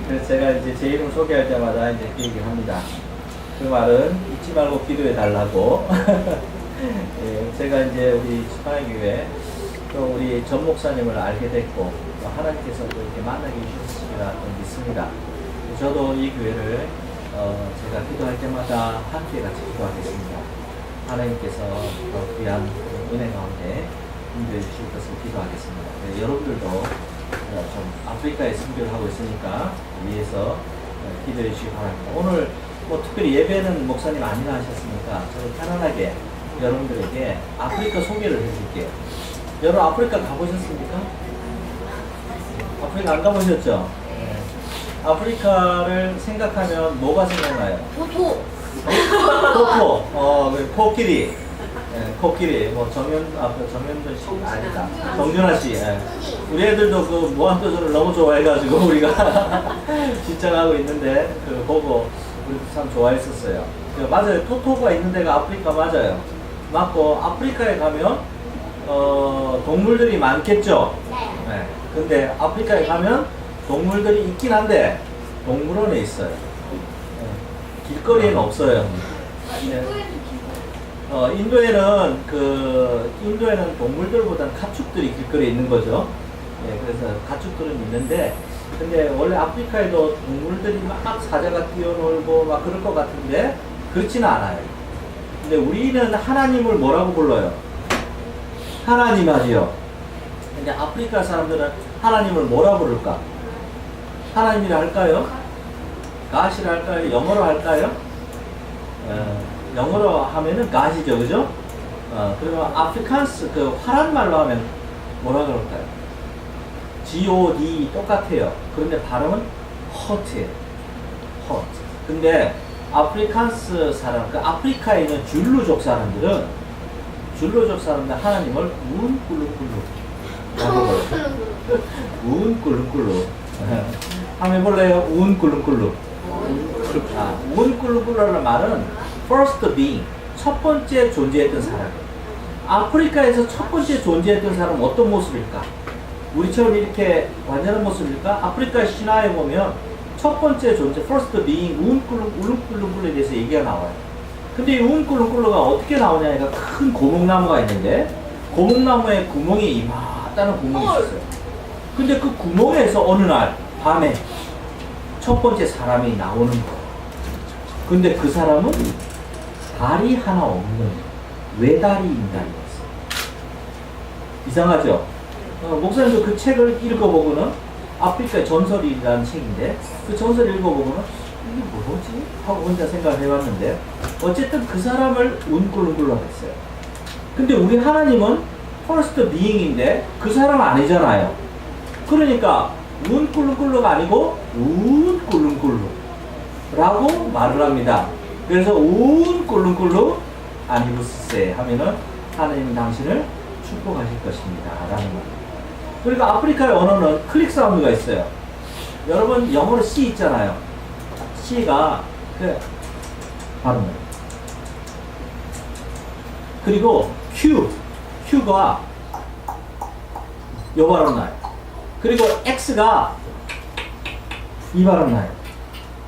그래서 제가 이제 제 이름 소개할 때마다 이제 그 얘기를 합니다. 그 말은 잊지 말고 기도해 달라고. 예, 제가 이제 우리 지파교회 또 우리 전 목사님을 알게 됐고 또 하나님께서 또 이렇게 만나게 해주셨으리라 믿습니다. 저도 이 교회를 제가 기도할 때마다 함께 같이 기도하겠습니다. 하나님께서 더 귀한 은혜 가운데 인도해 주실 것을 기도하겠습니다. 네, 여러분들도 좀 아프리카에 선교를 하고 있으니까 위해서 기도해 주시기 바랍니다. 오늘 뭐 특별히 예배는 목사님 아니라 하셨으니까 저는 편안하게 여러분들에게 아프리카 소개를 해줄게요. 여러분 아프리카 가보셨습니까? 아프리카 안 가보셨죠? 네. 아프리카를 생각하면 뭐가 생각나요? 도토. 토토, 코끼리, 코끼리, 뭐 정현돈 씨 아니다, 정준하 씨. 우리 애들도 그 무한도전을 너무 좋아해가지고 우리가 신청하고 있는데 그 보고 우리도 참 좋아했었어요. 맞아요, 토토가 있는 데가 아프리카 맞아요. 맞고 아프리카에 가면 동물들이 많겠죠. 네. 근데 아프리카에 가면 동물들이 있긴 한데 동물원에 있어요. 길거리에는 없어요. 인도에는 동물들보다는 가축들이 길거리에 있는 거죠. 예, 그래서 가축들은 있는데, 근데 원래 아프리카에도 동물들이 막 사자가 뛰어놀고 막 그럴 것 같은데 그렇지는 않아요. 근데 우리는 하나님을 뭐라고 불러요? 하나님 하지요. 근데 아프리카 사람들은 하나님을 뭐라 부를까? 하나님이라 할까요? 가시라 할까요? 영어로 할까요? 영어로 하면은 가시죠, 그죠? 그러면 아프리칸스, 그 화란 말로 하면 뭐라 그럴까요? G-O-D 똑같아요. 그런데 발음은 hurt예요. hurt. 근데 아프리칸스 사람, 그 아프리카에 있는 줄루족 사람들 하나님을 운꿀루꿀루 라고 불러요. 운꿀루꿀루. 한번 해볼래요? 운꿀루꿀루. 운꿀루꿀루라는 말은 first being, 첫 번째 존재했던 사람. 아프리카에서 첫 번째 존재했던 사람은 어떤 모습일까? 우리처럼 이렇게 완전한 모습일까? 아프리카 신화에 보면 첫 번째 존재, first being, 운꿀루꿀루에 대해서 얘기가 나와요. 근데 이 운꿀루꿀루가 어떻게 나오냐니까 큰 고목나무가 있는데 고목나무에 구멍이 이마다는 구멍이 있었어요. 근데 그 구멍에서 어느 날 밤에 첫 번째 사람이 나오는 거예요. 근데 그 사람은 다리 하나 없는 외다리 인간이었어요. 이상하죠? 목사님도 그 책을 읽어보고는 아프리카 전설이라는 책인데 그 전설 읽어보고는 이게 뭐지? 하고 혼자 생각을 해봤는데 어쨌든 그 사람을 운꿀운꿀로 했어요. 근데 우리 하나님은 퍼스트 비잉인데 그 사람 아니잖아요. 그러니까 운꿀운꿀로가 아니고 운꿀운꿀로 라고 말을 합니다. 그래서 운꿀운꿀로 아니부스세 하면은 하나님은 당신을 축복하실 것입니다 라는 말입니다. 그러니까 아프리카의 언어는 클릭 사운드가 있어요. 여러분 영어로 C 있잖아요. C가 그 발음을. 그리고 Q가 요 발음 나요. 그리고 X가 이 발음 나요.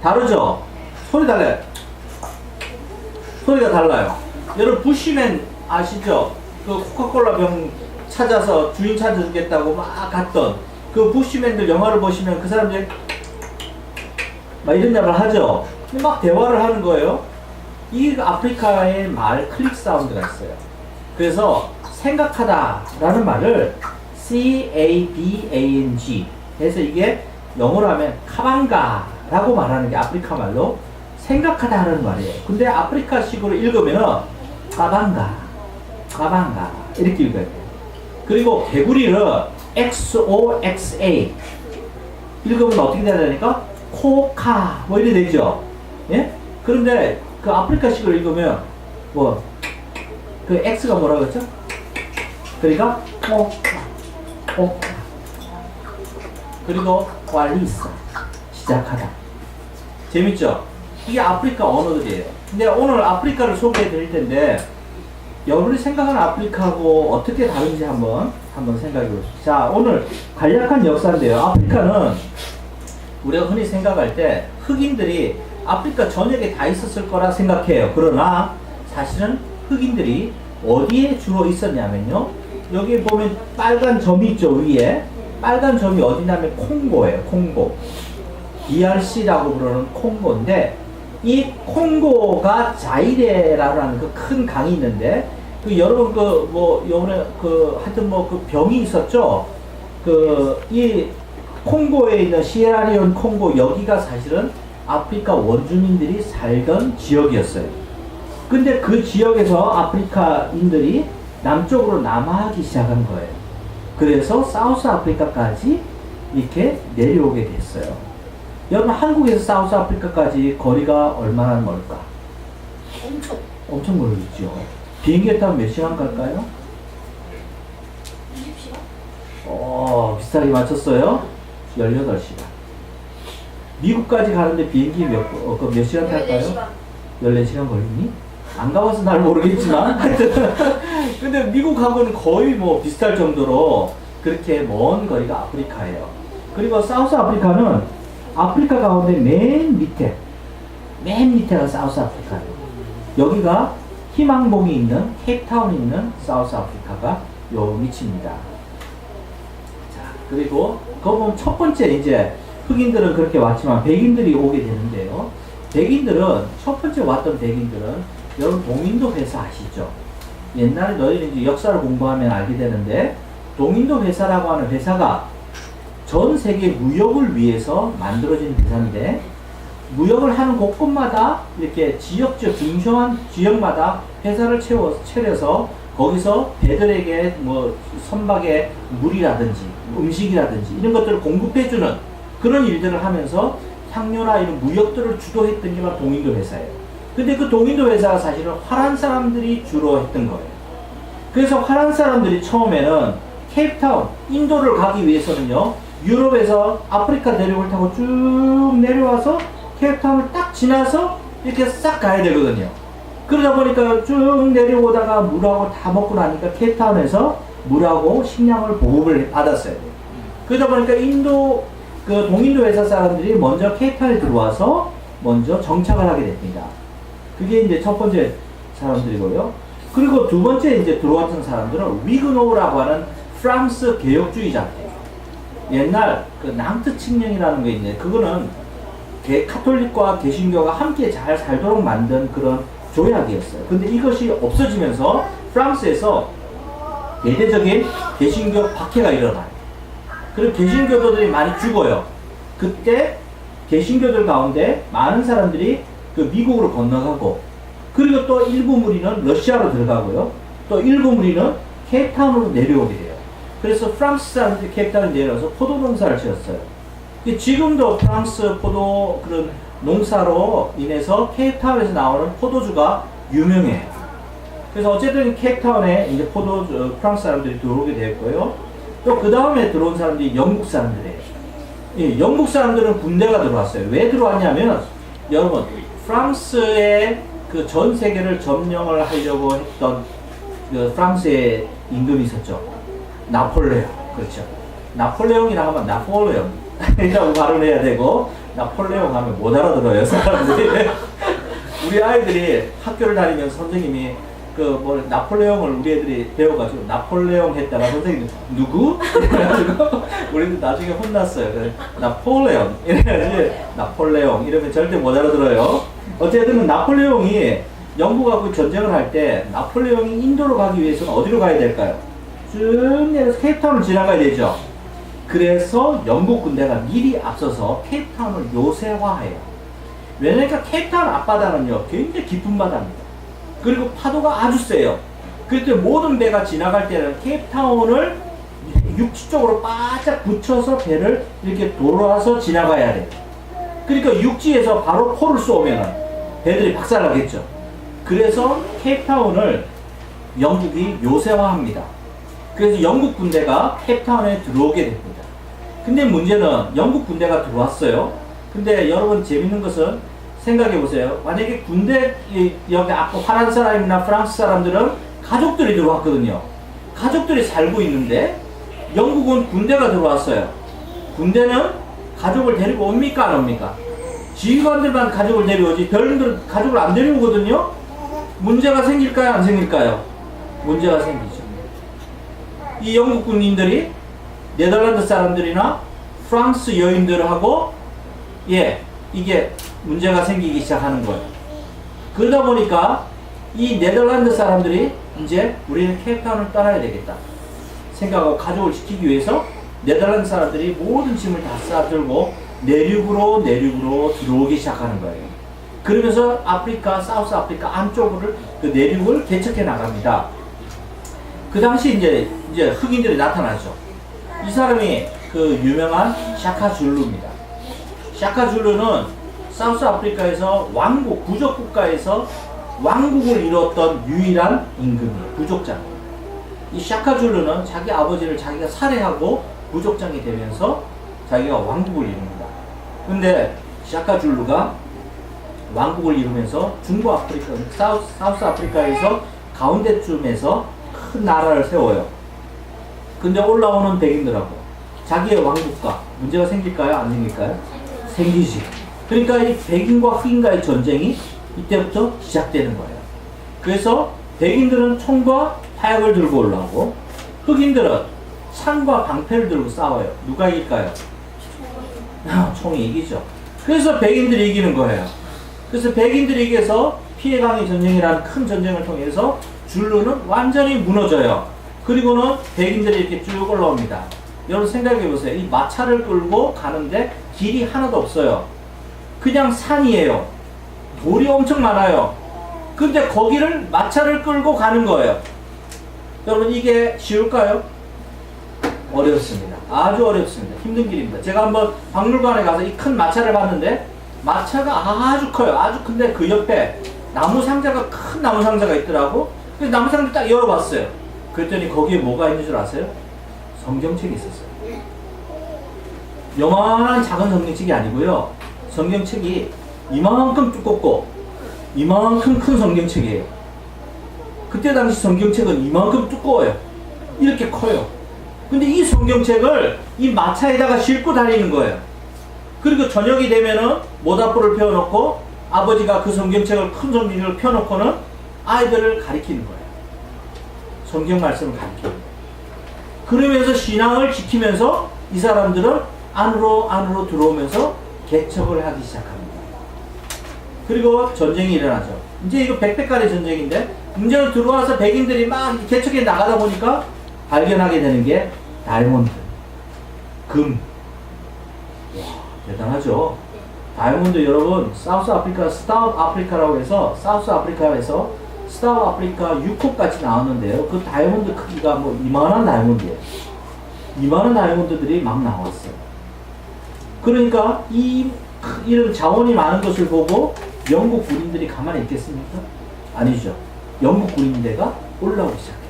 다르죠? 소리 달라요. 소리가 달라요. 여러분 부시맨 아시죠? 그 코카콜라 병 찾아서 주인 찾아주겠다고 막 갔던 그 부시맨들 영화를 보시면 그 사람들이 막 이런 말을 하죠. 근데 막 대화를 하는 거예요. 이 아프리카의 말 클릭 사운드가 있어요. 그래서 생각하다 라는 말을 C-A-B-A-N-G 해서 이게 영어로 하면 카방가 라고 말하는 게 아프리카 말로 생각하다 하는 말이에요. 근데 아프리카식으로 읽으면 카방가 이렇게 읽어야 돼요. 그리고 개구리를 X-O-X-A 읽으면 어떻게 되냐니까 코카 뭐 이래 되죠. 예? 그런데 그 아프리카식으로 읽으면 뭐 그 X가 뭐라고 했죠? 그러니까 코카 그리고 왈리스 시작하다. 재밌죠? 이게 아프리카 언어들이에요. 근데 오늘 아프리카를 소개해 드릴 텐데 여러분이 생각하는 아프리카하고 어떻게 다른지 한번 생각해 보십시오. 자, 오늘 간략한 역사인데요. 아프리카는 우리가 흔히 생각할 때 흑인들이 아프리카 전역에 다 있었을 거라 생각해요. 그러나 사실은 흑인들이 어디에 주로 있었냐면요. 여기 보면 빨간 점이 있죠, 위에. 빨간 점이 어디냐면 콩고예요, 콩고. DRC라고 부르는 콩고인데, 이 콩고가 자이레라는 그 큰 강이 있는데, 그 여러분 요번에 하여튼 그 병이 있었죠? 이 콩고에 있는 시에라리온 콩고, 여기가 사실은 아프리카 원주민들이 살던 지역이었어요. 근데 그 지역에서 아프리카인들이 남쪽으로 남하하기 시작한 거예요. 그래서 사우스 아프리카까지 이렇게 내려오게 됐어요. 여러분, 한국에서 사우스 아프리카까지 거리가 얼마나 멀까? 엄청 멀죠. 비행기에 타면 몇 시간 갈까요? 20시간? 비슷하게 맞췄어요. 18시간. 미국까지 가는데 비행기 몇 시간 탈까요? 14시간 걸리니? 안 가봐서 날 모르겠지만. 근데 미국하고는 거의 뭐 비슷할 정도로 그렇게 먼 거리가 아프리카예요. 그리고 사우스 아프리카는 아프리카 가운데 맨 밑에가 사우스 아프리카예요. 여기가 희망봉이 있는 케이프타운이 있는 사우스 아프리카가 요 위치입니다. 자, 그리고 그거 보면 첫 번째 이제 흑인들은 그렇게 왔지만 백인들이 오게 되는데요. 첫 번째 왔던 백인들은 여러분 동인도 회사 아시죠? 옛날에 너희는 이제 역사를 공부하면 알게 되는데, 동인도 회사라고 하는 회사가 전 세계 무역을 위해서 만들어진 회사인데, 무역을 하는 곳곳마다 이렇게 빙쇼한 지역마다 회사를 차려서 거기서 배들에게 뭐 선박에 물이라든지 음식이라든지 이런 것들을 공급해주는 그런 일들을 하면서 향료나 이런 무역들을 주도했던 게 바로 동인도 회사예요. 근데 그 동인도 회사가 사실은 화란 사람들이 주로 했던 거예요. 그래서 화란 사람들이 처음에는 케이프타운, 인도를 가기 위해서는요, 유럽에서 아프리카 대륙을 타고 쭉 내려와서 케이프타운을 딱 지나서 이렇게 싹 가야 되거든요. 그러다 보니까 쭉 내려오다가 물하고 다 먹고 나니까 케이프타운에서 물하고 식량을 보급을 받았어요. 그러다 보니까 동인도 회사 사람들이 먼저 케이프타운에 들어와서 먼저 정착을 하게 됩니다. 그게 이제 첫 번째 사람들이고요. 그리고 두 번째 이제 들어왔던 사람들은 위그노우라고 하는 프랑스 개혁주의자입니다. 옛날 그 낭트 칙령이라는 게 있는데, 그거는 카톨릭과 개신교가 함께 잘 살도록 만든 그런 조약이었어요. 근데 이것이 없어지면서 프랑스에서 대대적인 개신교 박해가 일어나요. 그리고 개신교도들이 많이 죽어요. 그때 개신교들 가운데 많은 사람들이 미국으로 건너가고, 그리고 또 일부 무리는 러시아로 들어가고요. 또 일부 무리는 케이프타운으로 내려오게 돼요. 그래서 프랑스 사람들이 케이프타운에 내려와서 포도 농사를 지었어요. 지금도 프랑스 포도 그런 농사로 인해서 케이프타운에서 나오는 포도주가 유명해요. 그래서 어쨌든 케이프타운에 이제 프랑스 사람들이 들어오게 되었고요. 또 그 다음에 들어온 사람들이 영국 사람들이에요. 예, 영국 사람들은 군대가 들어왔어요. 왜 들어왔냐면, 여러분, 프랑스의 그 전 세계를 점령을 하려고 했던 그 프랑스의 임금이 있었죠. 나폴레옹. 그렇죠. 나폴레옹이라 하면 나폴레옹이라고 발음해야 되고, 나폴레옹 하면 못 알아들어요, 사람들이. 우리 아이들이 학교를 다니면서 선생님이 나폴레옹을 우리 애들이 배워가지고 나폴레옹 했다가 선생님이 누구? 이래가지고 우리도 나중에 혼났어요. 그래, 나폴레옹 이래가지고 나폴레옹 이러면 절대 못 알아들어요. 어쨌든 나폴레옹이 영국하고 전쟁을 할 때 나폴레옹이 인도로 가기 위해서는 어디로 가야 될까요? 쭉 내려서 케이프타운을 지나가야 되죠. 그래서 영국 군대가 미리 앞서서 케이프타운을 요새화해요. 왜냐니까 케이프타운 앞바다는요, 굉장히 깊은 바다입니다. 그리고 파도가 아주 세요. 그때 모든 배가 지나갈 때는 케이프타운을 육지 쪽으로 바짝 붙여서 배를 이렇게 돌아서 지나가야 돼요. 그러니까 육지에서 바로 포를 쏘면 배들이 박살나겠죠. 그래서 케이프타운을 영국이 요새화합니다. 그래서 영국 군대가 케이프타운에 들어오게 됩니다. 근데 문제는 영국 군대가 들어왔어요. 근데 여러분, 재밌는 것은 생각해 보세요. 만약에 여기 아까 화란 사람이나 프랑스 사람들은 가족들이 들어왔거든요. 가족들이 살고 있는데 영국은 군대가 들어왔어요. 군대는 가족을 데리고 옵니까 안 옵니까? 지휘관들만 가족을 데려오지 별님들은 가족을 안 데려오거든요. 문제가 생길까요 안 생길까요? 문제가 생기죠. 이 영국 군인들이 네덜란드 사람들이나 프랑스 여인들하고 이게 문제가 생기기 시작하는 거예요. 그러다 보니까 이 네덜란드 사람들이 이제 우리는 케이프타운을 떠나야 되겠다 생각하고 가족을 지키기 위해서 네덜란드 사람들이 모든 짐을 다 싸들고 내륙으로 들어오기 시작하는 거예요. 그러면서 아프리카, 사우스 아프리카 안쪽을 그 내륙을 개척해 나갑니다. 그 당시 이제 흑인들이 나타나죠. 이 사람이 그 유명한 샤카 줄루입니다. 샤카 줄루는 사우스 아프리카에서 왕국, 부족 국가에서 왕국을 이뤘던 유일한 임금이에요. 부족장. 이 샤카 줄루는 자기 아버지를 자기가 살해하고 부족장이 되면서 자기가 왕국을 이룹니다. 근데 샤카 줄루가 왕국을 이루면서 중부 아프리카, 사우스 아프리카에서 가운데쯤에서 큰 나라를 세워요. 근데 올라오는 백인들하고 자기의 왕국과 문제가 생길까요? 안 생길까요? 생기지. 그러니까 이 백인과 흑인과의 전쟁이 이때부터 시작되는 거예요. 그래서 백인들은 총과 타약을 들고 올라오고 흑인들은 창과 방패를 들고 싸워요. 누가 이길까요? 총이 이기죠. 그래서 백인들이 이기는 거예요. 그래서 백인들이 이겨서 피해강의 전쟁이라는 큰 전쟁을 통해서 줄루는 완전히 무너져요. 그리고는 백인들이 이렇게 쭉 올라옵니다. 여러분 생각해 보세요. 이 마차를 끌고 가는데 길이 하나도 없어요. 그냥 산이에요. 돌이 엄청 많아요. 근데 거기를 마차를 끌고 가는 거예요. 여러분 이게 쉬울까요? 어렵습니다. 아주 어렵습니다. 힘든 길입니다. 제가 한번 박물관에 가서 이 큰 마차를 봤는데 마차가 아주 커요. 아주 큰데 그 옆에 나무 상자가 큰 나무 상자가 있더라고. 그래서 나무 상자 딱 열어봤어요. 그랬더니 거기에 뭐가 있는 줄 아세요? 성경책이 있었어요. 요만한 작은 성경책이 아니고요. 성경책이 이만큼 두껍고 이만큼 큰 성경책이에요. 그때 당시 성경책은 이만큼 두꺼워요. 이렇게 커요. 근데 이 성경책을 이 마차에다가 싣고 다니는 거예요. 그리고 저녁이 되면은 모닥불을 펴놓고 아버지가 그 성경책을 큰 성경책을 펴놓고는 아이들을 가리키는 거예요. 성경 말씀을 가리키는 거예요. 그러면서 신앙을 지키면서 이 사람들은 안으로 들어오면서 개척을 하기 시작합니다. 그리고 전쟁이 일어나죠. 이제 이거 백백간의 전쟁인데 문제는 들어와서 백인들이 막 개척해 나가다 보니까 발견하게 되는 게 다이아몬드, 금. 와, 대단하죠. 다이아몬드 여러분, 사우스 아프리카, 스타웃 아프리카라고 해서 사우스 아프리카에서 스타웃 아프리카 6호까지 나왔는데요. 그 다이아몬드 크기가 뭐 이만한 다이아몬드예요. 이만한 다이아몬드들이 막 나왔어요. 그러니까 이런 자원이 많은 것을 보고 영국 군인들이 가만히 있겠습니까? 아니죠. 영국 군인대가 올라오기 시작해요.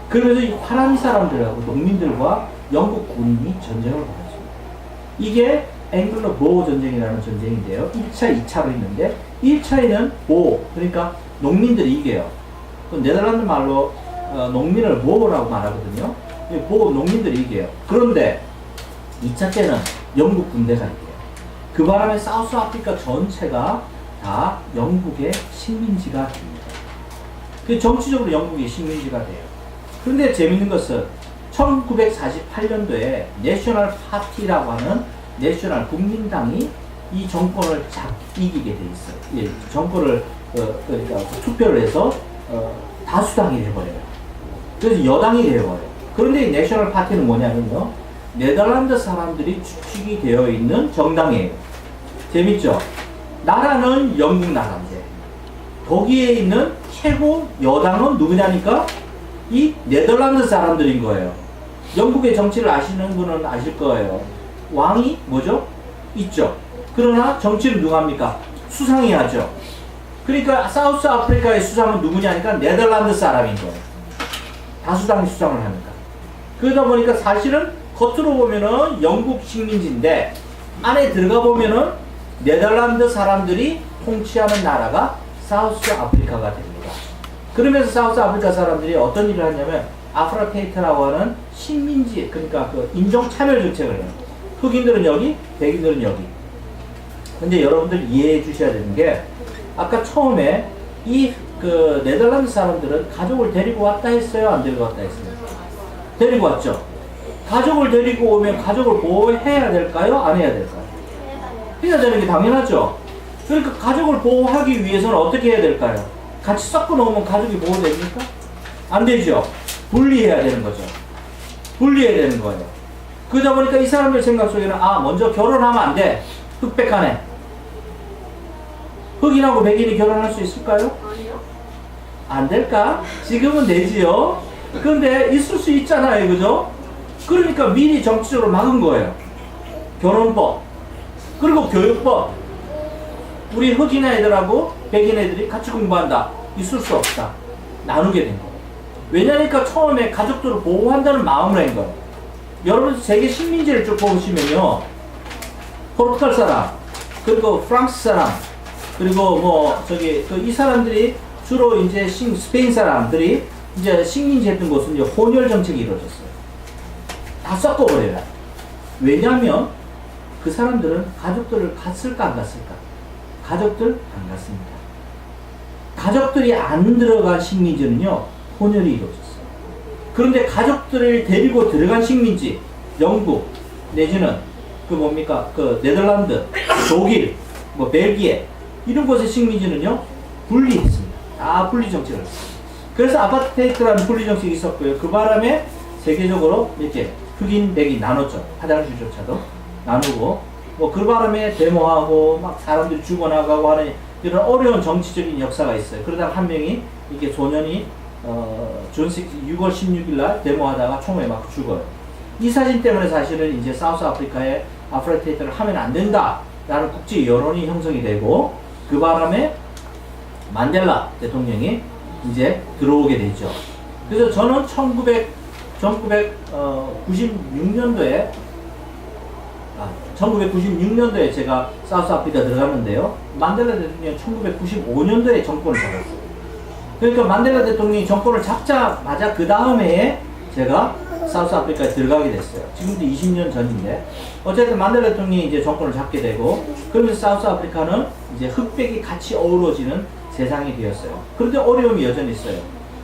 그러면서 이 화란 사람들하고 농민들과 영국 군인이 전쟁을 벌였습니다. 이게 앵글로 보호 전쟁이라는 전쟁인데요. 1차, 2차로 있는데 1차에는 보호, 그러니까 농민들이 이겨요. 그 네덜란드 말로 농민을 보호라고 말하거든요. 보호, 농민들이 이겨요. 그런데 2차 때는 영국 군대가 이겨요. 그 바람에 사우스 아프리카 전체가 다 영국의 식민지가 됩니다. 그 정치적으로 영국의 식민지가 돼요. 그런데 재밌는 것은 1948년도에 내셔널 파티라고 하는 내셔널 국민당이 이 정권을 이기게 돼 있어요. 예, 정권을 그러니까 투표를 해서 다수당이 돼버려요. 그래서 여당이 돼버려요. 그런데 이 내셔널 파티는 뭐냐면요, 네덜란드 사람들이 주축이 되어 있는 정당이에요. 재밌죠? 나라는 영국 나라인데 거기에 있는 최고 여당은 누구냐니까 이 네덜란드 사람들인 거예요. 영국의 정치를 아시는 분은 아실 거예요. 왕이 뭐죠? 있죠. 그러나 정치는 누가 합니까? 수상이 하죠. 그러니까 사우스 아프리카의 수상은 누구냐니까 네덜란드 사람인 거예요. 다수당이 수상을 하니까. 그러다 보니까 사실은 겉으로 보면은 영국 식민지인데 안에 들어가 보면은 네덜란드 사람들이 통치하는 나라가 사우스 아프리카가 됩니다. 그러면서 사우스 아프리카 사람들이 어떤 일을 하냐면 아프라테이트라고 하는 식민지, 그러니까 그 인종 차별 정책을 해요. 흑인들은 여기, 백인들은 여기. 근데 여러분들 이해해 주셔야 되는 게, 아까 처음에 이 그 네덜란드 사람들은 가족을 데리고 왔다 했어요? 안 데리고 왔다 했어요? 데리고 왔죠. 가족을 데리고 오면 가족을 보호해야 될까요? 안 해야 될까요? 해야 되는 게 당연하죠. 그러니까 가족을 보호하기 위해서는 어떻게 해야 될까요? 같이 섞어 놓으면 가족이 보호됩니까? 안 되죠. 분리해야 되는 거죠. 분리해야 되는 거예요. 그러다 보니까 이 사람들 생각 속에는, 먼저 결혼하면 안 돼. 흑백하네. 흑인하고 백인이 결혼할 수 있을까요? 아니요. 안 될까? 지금은 되지요. 그런데 있을 수 있잖아요. 그죠? 그러니까 미리 정치적으로 막은 거예요. 결혼법. 그리고 교육법. 우리 흑인 애들하고 백인 애들이 같이 공부한다. 있을 수 없다. 나누게 된 거예요. 왜냐니까 처음에 가족들을 보호한다는 마음으로 한 거예요. 여러분 세계 식민지를 쭉 보시면요. 포르투갈 사람, 그리고 프랑스 사람, 그리고 이 사람들이 주로 이제 스페인 사람들이 이제 식민지 했던 곳은 이제 혼혈 정책이 이루어졌어요. 다 섞어버려요. 왜냐하면 그 사람들은 가족들을 갔을까 안 갔을까? 가족들 안 갔습니다. 가족들이 안 들어간 식민지는요, 혼혈이 이루어졌어요. 그런데 가족들을 데리고 들어간 식민지, 영국, 내지는 네덜란드, 독일, 벨기에, 이런 곳의 식민지는요, 분리했습니다. 다 분리 정책을 했어요. 그래서 아파르테이트라는 분리 정책이 있었고요. 그 바람에 세계적으로 이렇게 흑인, 백인 나눴죠. 화장실조차도 나누고, 그 바람에 데모하고, 막 사람들이 죽어나가고 하는 이런 어려운 정치적인 역사가 있어요. 그러다가 한 명이, 이게 소년이, 6월 16일 날 데모하다가 총에 맞고 죽어요. 이 사진 때문에 사실은 이제 사우스 아프리카에 아파르테이트를 하면 안 된다. 라는 국제 여론이 형성이 되고, 그 바람에 만델라 대통령이 이제 들어오게 되죠. 그래서 저는 1996년도에 제가 사우스 아프리카 들어갔는데요. 만델라 대통령이 1995년도에 정권을 잡았어요. 그러니까 만델라 대통령이 정권을 잡자마자 그 다음 해에 제가 사우스 아프리카에 들어가게 됐어요. 지금도 20년 전인데. 어쨌든 만델라 대통령이 이제 정권을 잡게 되고, 그러면서 사우스 아프리카는 이제 흑백이 같이 어우러지는 세상이 되었어요. 그런데 어려움이 여전히 있어요.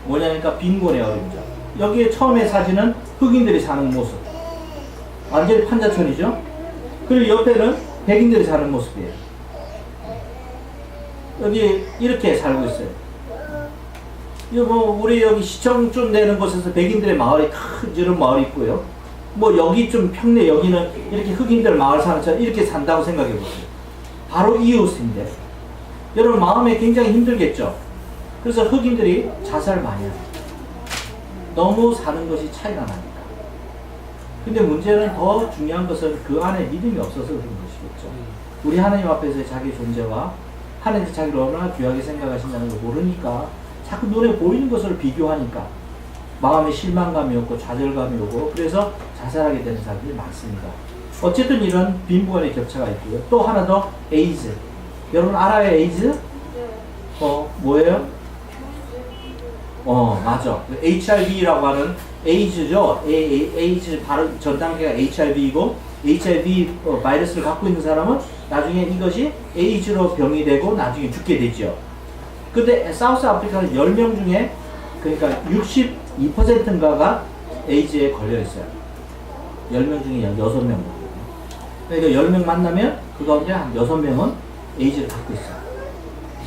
뭐냐니까 빈곤의 어려움이죠. 여기에 처음에 사진은 흑인들이 사는 모습. 완전히 판자촌이죠. 그리고 옆에는 백인들이 사는 모습이에요. 여기 이렇게 살고 있어요. 우리 여기 시청 좀 되는 곳에서 백인들의 마을이 큰 이런 마을이 있고요. 여기 좀 평내 여기는 이렇게 흑인들 마을 사는 차 이렇게 산다고 생각해 보세요. 바로 이웃인데. 여러분 마음에 굉장히 힘들겠죠? 그래서 흑인들이 자살 많이 합니다. 너무 사는 것이 차이가 나니까. 근데 문제는 더 중요한 것은 그 안에 믿음이 없어서 그런 것이겠죠. 우리 하나님 앞에서의 자기 존재와 하나님께서 자기를 얼마나 귀하게 생각하신다는 걸 모르니까 자꾸 눈에 보이는 것을 비교하니까 마음에 실망감이 오고 좌절감이 오고 그래서 자살하게 되는 사람들이 많습니다. 어쨌든 이런 빈부간의 격차가 있고요. 또 하나 더 에이즈. 여러분 알아요 에이즈? 뭐예요? 맞아. HIV라고 하는 에이즈죠. 에이즈 바로 전 단계가 HIV이고 HIV 바이러스를 갖고 있는 사람은 나중에 이것이 에이즈로 병이 되고 나중에 죽게 되죠. 근데 사우스 아프리카는 10명 중에 그러니까 62%인가가 에이즈에 걸려 있어요. 10명 중에 6명. 그러니까 10명 만나면 그 가운데 한 6명은 에이즈를 갖고 있어요.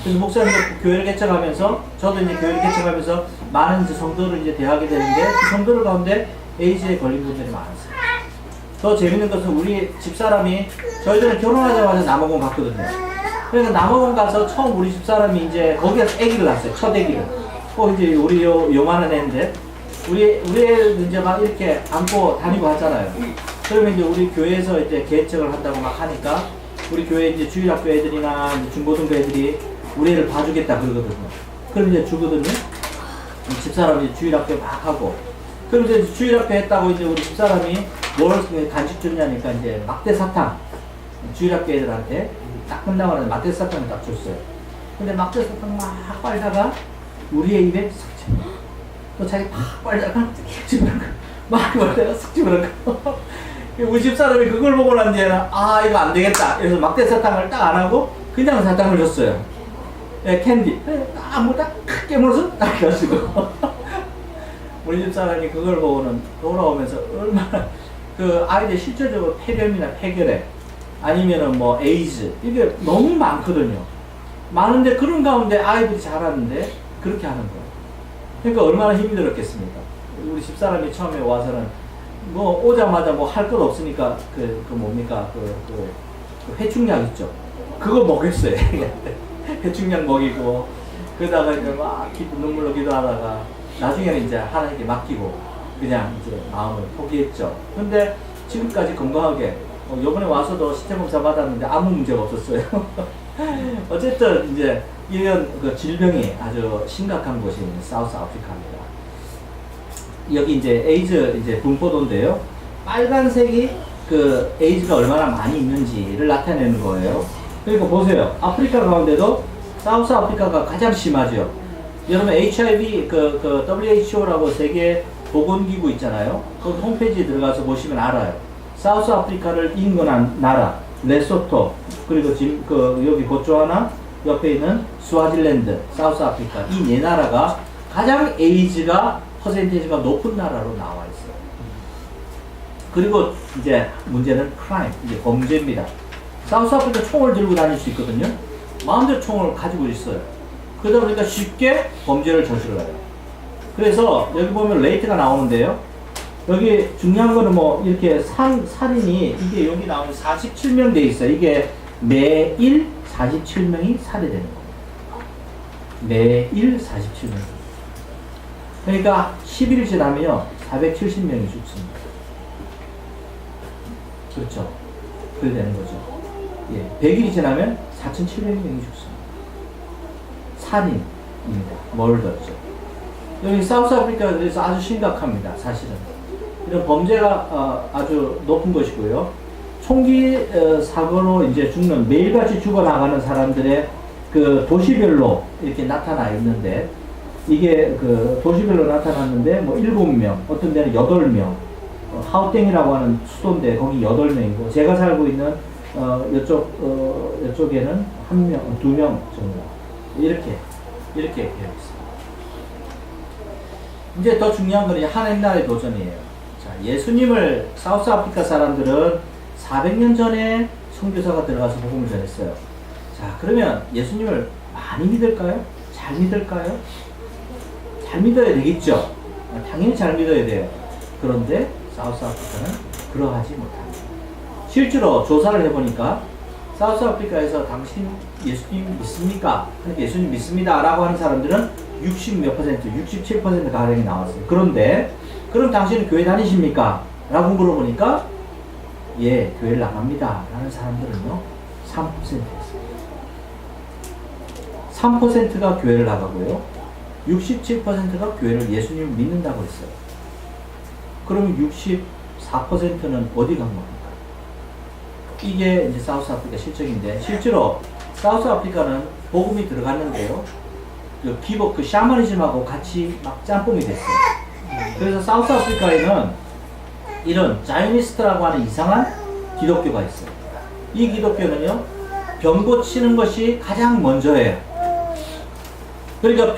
그래서 목사님도 교회를 개척하면서 저도 이제 교회를 개척하면서 많은 이제 성도를 이제 대하게 되는데 그 성도들 가운데 에이즈에 걸린 분들이 많았어요. 더 재밌는 것은 우리 집사람이 저희들은 결혼하자마자 남아공 갔거든요. 그러니까 남아공 가서 처음 우리 집사람이 이제 거기에서 아기를 낳았어요. 첫 아기를. 이제 우리 요만한 애인데 우리 애를 이제 막 이렇게 안고 다니고 하잖아요. 그러면 이제 우리 교회에서 이제 개척을 한다고 막 하니까 우리 교회 이제 주일학교 애들이나 이제 중고등부 애들이 우리 애를 봐주겠다 그러거든요. 그럼 이제 주거든요. 집사람이 이제 주일학교 막 하고. 그럼 이제 주일학교 했다고 이제 우리 집사람이 뭘 간식 줬냐니까 이제 막대 사탕. 주일학교 애들한테 딱 끝나고 나서 막대 사탕을 딱 줬어요. 근데 막대 사탕 막 빨다가 우리 애 입에 싹 집어넣고 또 자기 팍 빨다가 집어넣고 막 빨다가 싹 집어넣고 우리 집사람이 그걸 보고 난 뒤에는 아 이거 안 되겠다. 그래서 막대 사탕을 딱 안 하고 그냥 사탕을 줬어요. 예, 캔디. 아무 딱 깨물어서 딱 해가지고 우리 집사람이 그걸 보고는 돌아오면서 얼마나 그 아이들 실질적으로 폐렴이나 폐결핵 아니면은 뭐 에이즈 이게 너무 많거든요. 많은데 그런 가운데 아이들이 자라는데 그렇게 하는 거예요. 그러니까 얼마나 힘이 들었겠습니까? 우리 집사람이 처음에 와서는 뭐 오자마자 뭐 할 것 없으니까 그 뭡니까 그 회충약 있죠. 그거 먹였어요. 회충약 먹이고 그러다가 이제 막 눈물로 기도하다가 나중에는 이제 하나님께 맡기고 그냥 이제 마음을 포기했죠. 근데 지금까지 건강하게 요번에 와서도 신체검사 받았는데 아무 문제가 없었어요. 어쨌든 이제 이런 그 질병이 아주 심각한 곳이 사우스 아프리카입니다. 여기 이제 에이즈 이제 분포도인데요. 빨간색이 그 에이즈가 얼마나 많이 있는지를 나타내는 거예요. 그러니까 보세요. 아프리카 가운데도 사우스 아프리카가 가장 심하죠. 여러분 HIV 그 WHO라고 세계 보건기구 있잖아요. 그 홈페이지에 들어가서 보시면 알아요. 사우스 아프리카를 인근한 나라 레소토 그리고 지금 그 여기 보츠와나 옆에 있는 스와질랜드, 사우스 아프리카 이 네 나라가 가장 에이즈가 퍼센테이지가 높은 나라로 나와 있어요. 그리고 이제 문제는 크라임, 이제 범죄입니다. 사우스 아프리카 총을 들고 다닐 수 있거든요. 마음대로 총을 가지고 있어요. 그러다 보니까 쉽게 범죄를 저질러요. 그래서 여기 보면 레이트가 나오는데요. 여기 중요한 거는 뭐 이렇게 살인이 이게 여기 나오는 47명 돼 있어요. 이게 매일 47명이 살해되는 겁니다. 매일 47명. 그러니까 10일 지나면요 470명이 죽습니다. 그렇죠? 그래 되는 거죠. 예, 100일이 지나면 4,700명이 죽습니다. 살인입니다. 머더죠. 여기 사우스 아프리카가 그래서 아주 심각합니다. 사실은. 이런 범죄가 아주 높은 것이고요. 총기 사고로 이제 죽는 매일같이 죽어나가는 사람들의 그 도시별로 이렇게 나타나 있는데 이게 그 도시별로 나타났는데 뭐 7명, 어떤 데는 8명, 하우땡이라고 하는 수도인데 거기 8명이고 제가 살고 있는 이쪽에는 1명, 2명 정도 이렇게 되어 있습니다. 이제 더 중요한 건 하나님나라의 도전이에요. 자, 예수님을 사우스 아프리카 사람들은 400년 전에 선교사가 들어가서 복음을 전했어요. 자, 그러면 예수님을 많이 믿을까요? 잘 믿을까요? 잘 믿어야 되겠죠. 당연히 잘 믿어야 돼요. 그런데 사우스 아프리카는 그러하지 못합니다. 실제로 조사를 해보니까 사우스 아프리카에서 당신 예수님 믿습니까? 예수님 믿습니다 라고 하는 사람들은 60몇 퍼센트, 67% 가량이 나왔어요. 그런데 그럼 당신은 교회 다니십니까? 라고 물어보니까 예, 교회를 나갑니다 라는 사람들은요 3%였어요. 3%가 교회를 나가고요 67%가 교회를 예수님을 믿는다고 했어요. 그러면 64%는 어디 간 겁니까? 이게 이제 사우스 아프리카 실정인데 실제로 사우스 아프리카는 복음이 들어갔는데요 그 샤머니즘하고 같이 막 짬뽕이 됐어요. 그래서 사우스 아프리카에는 이런 자이니스트라고 하는 이상한 기독교가 있어요. 이 기독교는요 병 고치는 것이 가장 먼저예요. 그러니까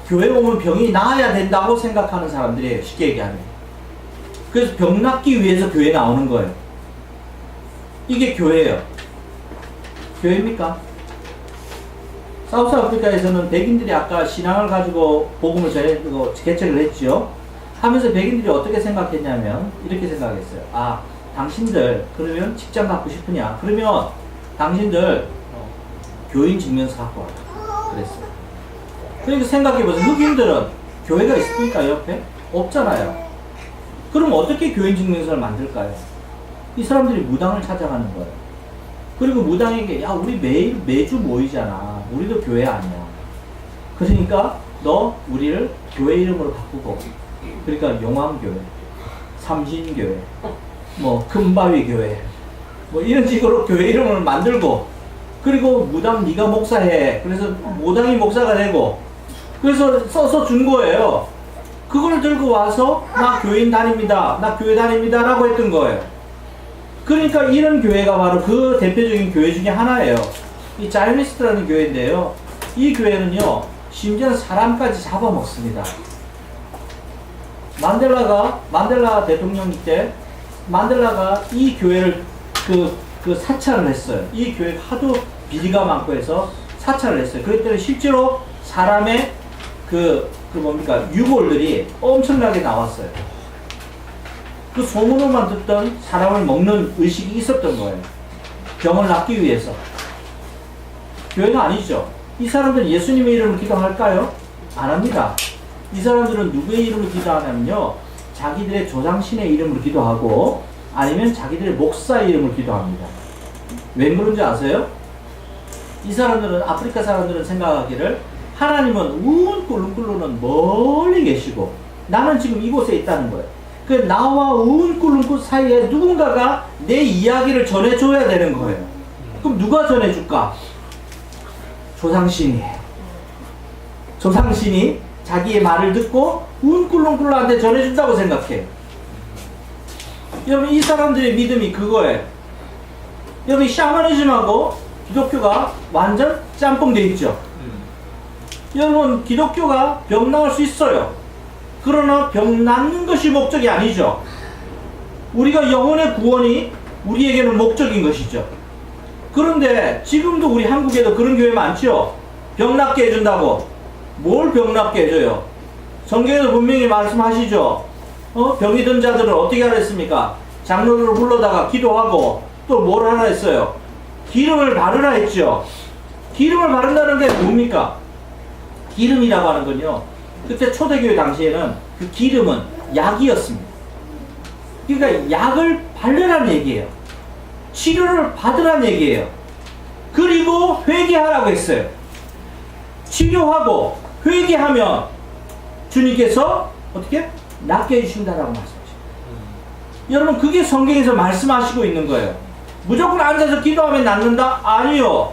교회 오면 병이 나아야 된다고 생각하는 사람들이에요. 쉽게 얘기하면. 그래서 병 낫기 위해서 교회 나오는 거예요. 이게 교회예요. 교회입니까? 사우스 아프리카에서는 백인들이 아까 신앙을 가지고 복음을 개척을 했죠. 하면서 백인들이 어떻게 생각했냐면 이렇게 생각했어요. 아, 당신들 그러면 직장 갖고 싶으냐? 그러면 당신들 교인 증명서 갖고 와라. 그랬어요. 그러니까 생각해보세요. 흑인들은 교회가 있습니까? 옆에? 없잖아요. 그럼 어떻게 교인 증명서를 만들까요? 이 사람들이 무당을 찾아가는 거예요. 그리고 무당에게 야 우리 매주 모이잖아. 우리도 교회 아니야. 그러니까 너 우리를 교회 이름으로 바꾸고 그러니까 용왕교회, 삼신교회, 뭐 금바위교회 뭐 이런 식으로 교회 이름을 만들고 그리고 무당 네가 목사해. 그래서 무당이 목사가 되고 그래서 써서 준 거예요. 그걸 들고 와서 나 교인 다닙니다. 나 교회 다닙니다. 라고 했던 거예요. 그러니까 이런 교회가 바로 그 대표적인 교회 중에 하나예요. 이 자이니스트라는 교회인데요. 이 교회는요, 심지어 사람까지 잡아먹습니다. 만델라 대통령 때, 만델라가 이 교회를 사찰을 했어요. 이 교회가 하도 비리가 많고 해서 사찰을 했어요. 그랬더니 실제로 사람의 유골들이 엄청나게 나왔어요. 그 소문으로만 듣던 사람을 먹는 의식이 있었던 거예요. 병을 낫기 위해서. 교회는 아니죠. 이 사람들은 예수님의 이름으로 기도할까요? 안 합니다. 이 사람들은 누구의 이름으로 기도하냐면요, 자기들의 조상신의 이름으로 기도하고 아니면 자기들의 목사의 이름으로 기도합니다. 왜 그런지 아세요? 이 사람들은, 아프리카 사람들은 생각하기를 하나님은 우은꿀lun꿀로는 멀리 계시고 나는 지금 이곳에 있다는 거예요. 그 나와 우은꿀lun꿀 사이에 누군가가 내 이야기를 전해줘야 되는 거예요. 그럼 누가 전해줄까? 조상신이에요. 조상신이 자기의 말을 듣고 우은꿀lun꿀한테 전해준다고 생각해요. 여러분, 이 사람들의 믿음이 그거예요. 여러분, 샤머니즘하고 기독교가 완전 짬뽕돼 있죠. 여러분, 기독교가 병 나을 수 있어요. 그러나 병 낫는 것이 목적이 아니죠. 우리가 영혼의 구원이 우리에게는 목적인 것이죠. 그런데 지금도 우리 한국에도 그런 교회 많죠. 병 낫게 해준다고. 뭘 병 낫게 해줘요? 성경에도 분명히 말씀하시죠. 병이 든 자들은 어떻게 하라 했습니까? 장로들을 불러다가 기도하고 또 뭘 하라 했어요? 기름을 바르라 했죠. 기름을 바른다는 게 뭡니까? 기름이라고 하는 건요, 그때 초대교회 당시에는 그 기름은 약이었습니다. 그러니까 약을 바르라는 얘기예요. 치료를 받으라는 얘기예요. 그리고 회개하라고 했어요. 치료하고 회개하면 주님께서 어떻게? 낫게 해주신다라고 말씀하십니다. 여러분, 그게 성경에서 말씀하시고 있는 거예요. 무조건 앉아서 기도하면 낫는다? 아니요.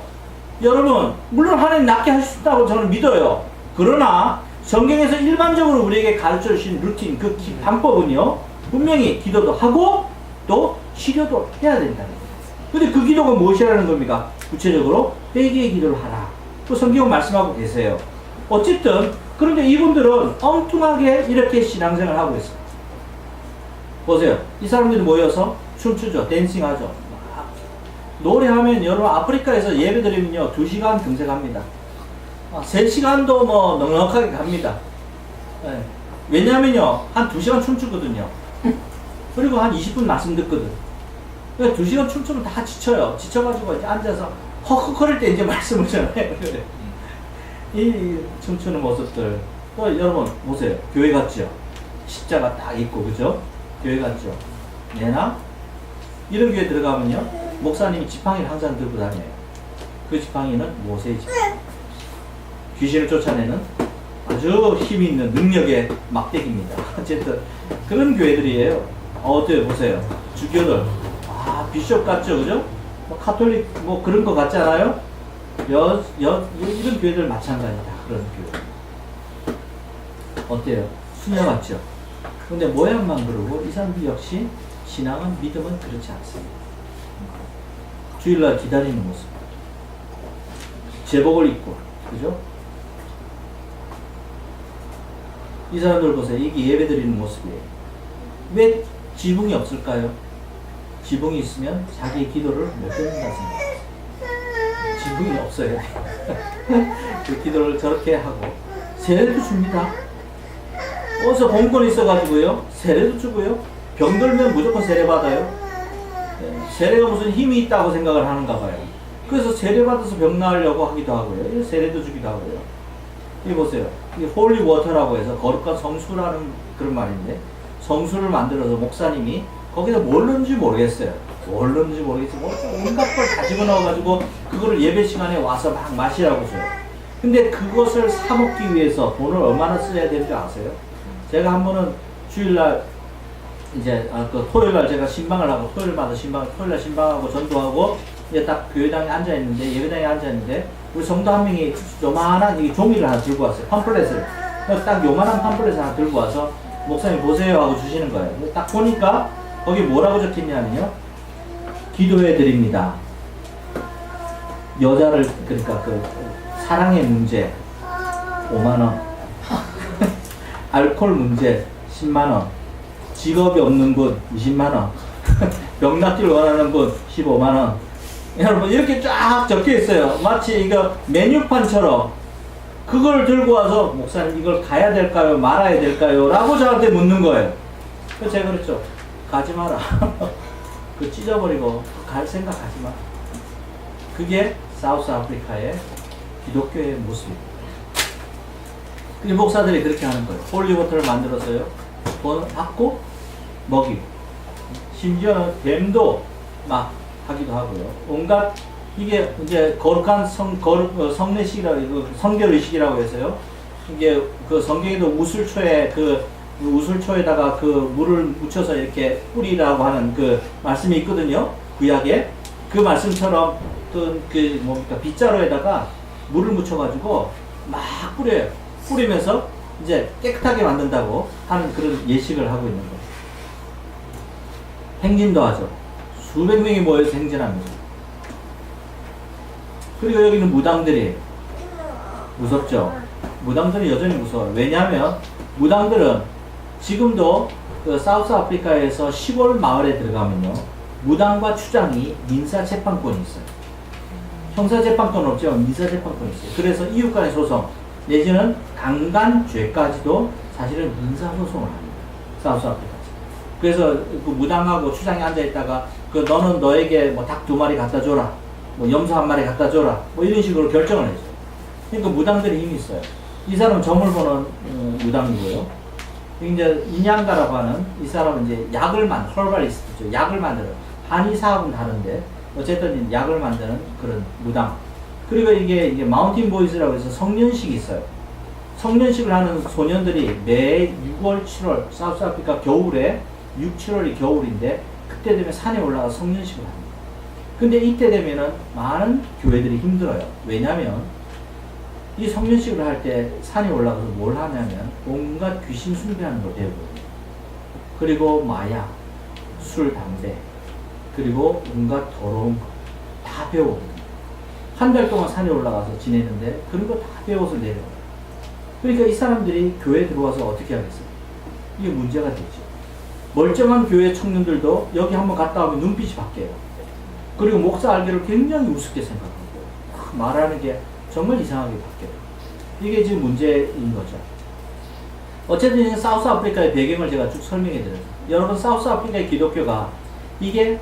여러분, 물론 하나님 낫게 할 수 있다고 저는 믿어요. 그러나 성경에서 일반적으로 우리에게 가르쳐 주신 루틴, 그 방법은요, 분명히 기도도 하고 또 치료도 해야 된다는 거예요. 근데 그 기도가 무엇이라는 겁니까? 구체적으로 회개의 기도를 하라. 또 성경은 말씀하고 계세요. 어쨌든 그런데 이분들은 엉뚱하게 이렇게 신앙생활을 하고 있어요. 보세요. 이 사람들이 모여서 춤추죠. 댄싱하죠. 노래하면 여러분, 아프리카에서 예배 드리면요, 2시간 금세갑니다. 3시간도 뭐 넉넉하게 갑니다. 네. 왜냐면요, 한 2시간 춤추거든요. 그리고 한 20분 말씀 듣거든. 그러니까 2시간 춤추면 다 지쳐요. 지쳐가지고 이제 앉아서 헉헉거릴 때 이제 말씀을 전해요. 이 춤추는 모습들. 또 여러분 보세요. 교회 같죠? 십자가 딱 있고, 그죠? 교회 같죠? 내나? 이런 교회 들어가면요, 목사님이 지팡이를 항상 들고 다녀요. 그 지팡이는 모세의 지팡이. 귀신을 쫓아내는 아주 힘이 있는 능력의 막대기입니다. 어쨌든 그런 교회들이에요. 어때요? 보세요. 주교들. 비숍 같죠? 그죠? 카톨릭 뭐 그런 거 같지 않아요? 이런 교회들 마찬가지다. 그런 교회. 어때요? 수녀 같죠? 근데 모양만 그러고 이 사람들 역시 신앙은, 믿음은 그렇지 않습니다. 주일날 기다리는 모습. 제복을 입고, 그죠? 이 사람들 보세요. 이게 예배 드리는 모습이에요. 왜 지붕이 없을까요? 지붕이 있으면 자기의 기도를 못 듣는다 생각해요. 지붕이 없어요. 그 기도를 저렇게 하고 세례도 줍니다. 어디서 공권 있어가지고요, 세례도 주고요. 병들면 무조건 세례 받아요. 세례가 무슨 힘이 있다고 생각을 하는가 봐요. 그래서 세례 받아서 병 나으려고 하기도 하고요. 세례도 주기도 하고요. 이 보세요. 이게 홀리 워터라고 해서 거룩한 성수라는 그런 말인데, 성수를 만들어서 목사님이 거기다 뭘 넣는지 모르겠어요. 뭘 넣는지 모르겠어요. 온갖 걸 다 집어넣어가지고 그거를 예배 시간에 와서 막 마시라고 줘요. 근데 그것을 사먹기 위해서 돈을 얼마나 써야 되는지 아세요? 제가 한 번은 주일날 이제 토요일날 제가 신방을 하고, 토요일날 신방하고 전도하고 이제 딱 교회당에 앉아 있는데, 예배당에 앉아 있는데 우리 성도 한 명이 요만한 이 종이를 하나 들고 왔어요. 팜플렛을. 그래서 딱 요만한 팜플렛을 하나 들고 와서 목사님 보세요 하고 주시는 거예요. 딱 보니까 거기 뭐라고 적혀있냐면요. 기도해 드립니다. 여자를, 그러니까 그 사랑의 문제 5만원, 알코올 문제 10만원, 직업이 없는 분 20만원, 병 낫기를 원하는 분 15만원. 여러분 이렇게 쫙 적혀 있어요. 마치 이거 메뉴판처럼. 그걸 들고 와서 목사님 이걸 가야 될까요 말아야 될까요 라고 저한테 묻는 거예요. 그래서 제가 그랬죠. 가지 마라. 그 찢어버리고 갈 생각하지 마. 그게 사우스 아프리카의 기독교의 모습입니다. 그 목사들이 그렇게 하는 거예요. 홀리워터를 만들어서요. 돈 받고 먹이고. 심지어는 뱀도 막 하기도 하고요. 온갖 이게 이제 거룩한 성례식이라고 성결의식이라고 해서요. 이게 그 성경에도 우슬초에 그 우슬초에다가 그 물을 묻혀서 이렇게 뿌리라고 하는 그 말씀이 있거든요. 구약에 그 말씀처럼 그 뭡니까 빗자루에다가 물을 묻혀가지고 막 뿌려요. 뿌리면서 이제 깨끗하게 만든다고 하는 그런 예식을 하고 있는 거예요. 행진도 하죠. 수백 명이 모여서 행진합니다. 그리고 여기는 무당들이에요. 무섭죠? 무당들이 여전히 무서워요. 왜냐하면 무당들은 지금도 그 사우스 아프리카에서 시골 마을에 들어가면요. 무당과 추장이 민사재판권이 있어요. 형사재판권은 없지만 민사재판권이 있어요. 그래서 이웃간의 소송 내지는 강간죄까지도 사실은 민사소송을 합니다. 사우스 아프리카. 그래서 그 무당하고 추장이 앉아있다가 그 너는 너에게 뭐 닭 2마리 갖다 줘라. 뭐 염소 1마리 갖다 줘라. 뭐 이런 식으로 결정을 해줘요. 그러니까 무당들이 힘이 있어요. 이 사람은 점을 보는 무당이고요. 이제 인양가라고 하는 이 사람은 이제 약을 허벌리스트죠. 약을 만들어요. 한의사하고는 다른데 어쨌든 약을 만드는 그런 무당. 그리고 이게 마운틴 보이즈라고 해서 성년식이 있어요. 성년식을 하는 소년들이 매 6월, 7월 사우스 아프리카 겨울에 6, 7월이 겨울인데 그때 되면 산에 올라가서 성년식을 합니다. 근데 이때 되면은 많은 교회들이 힘들어요. 왜냐면 이 성년식을 할 때 산에 올라가서 뭘 하냐면 온갖 귀신 숭배하는 걸 배우거든요. 그리고 마약, 술, 담배, 그리고 온갖 더러운 거 다 배우거든요. 한 달 동안 산에 올라가서 지내는데 그런 거 다 배워서 내려와요. 그러니까 이 사람들이 교회에 들어와서 어떻게 하겠어요? 이게 문제가 되죠. 멀쩡한 교회 청년들도 여기 한번 갔다 오면 눈빛이 바뀌어요. 그리고 목사 알기를 굉장히 우습게 생각하고 말하는 게 정말 이상하게 바뀌어요. 이게 지금 문제인 거죠. 어쨌든 사우스 아프리카의 배경을 제가 쭉 설명해 드려요. 여러분 사우스 아프리카의 기독교가 이게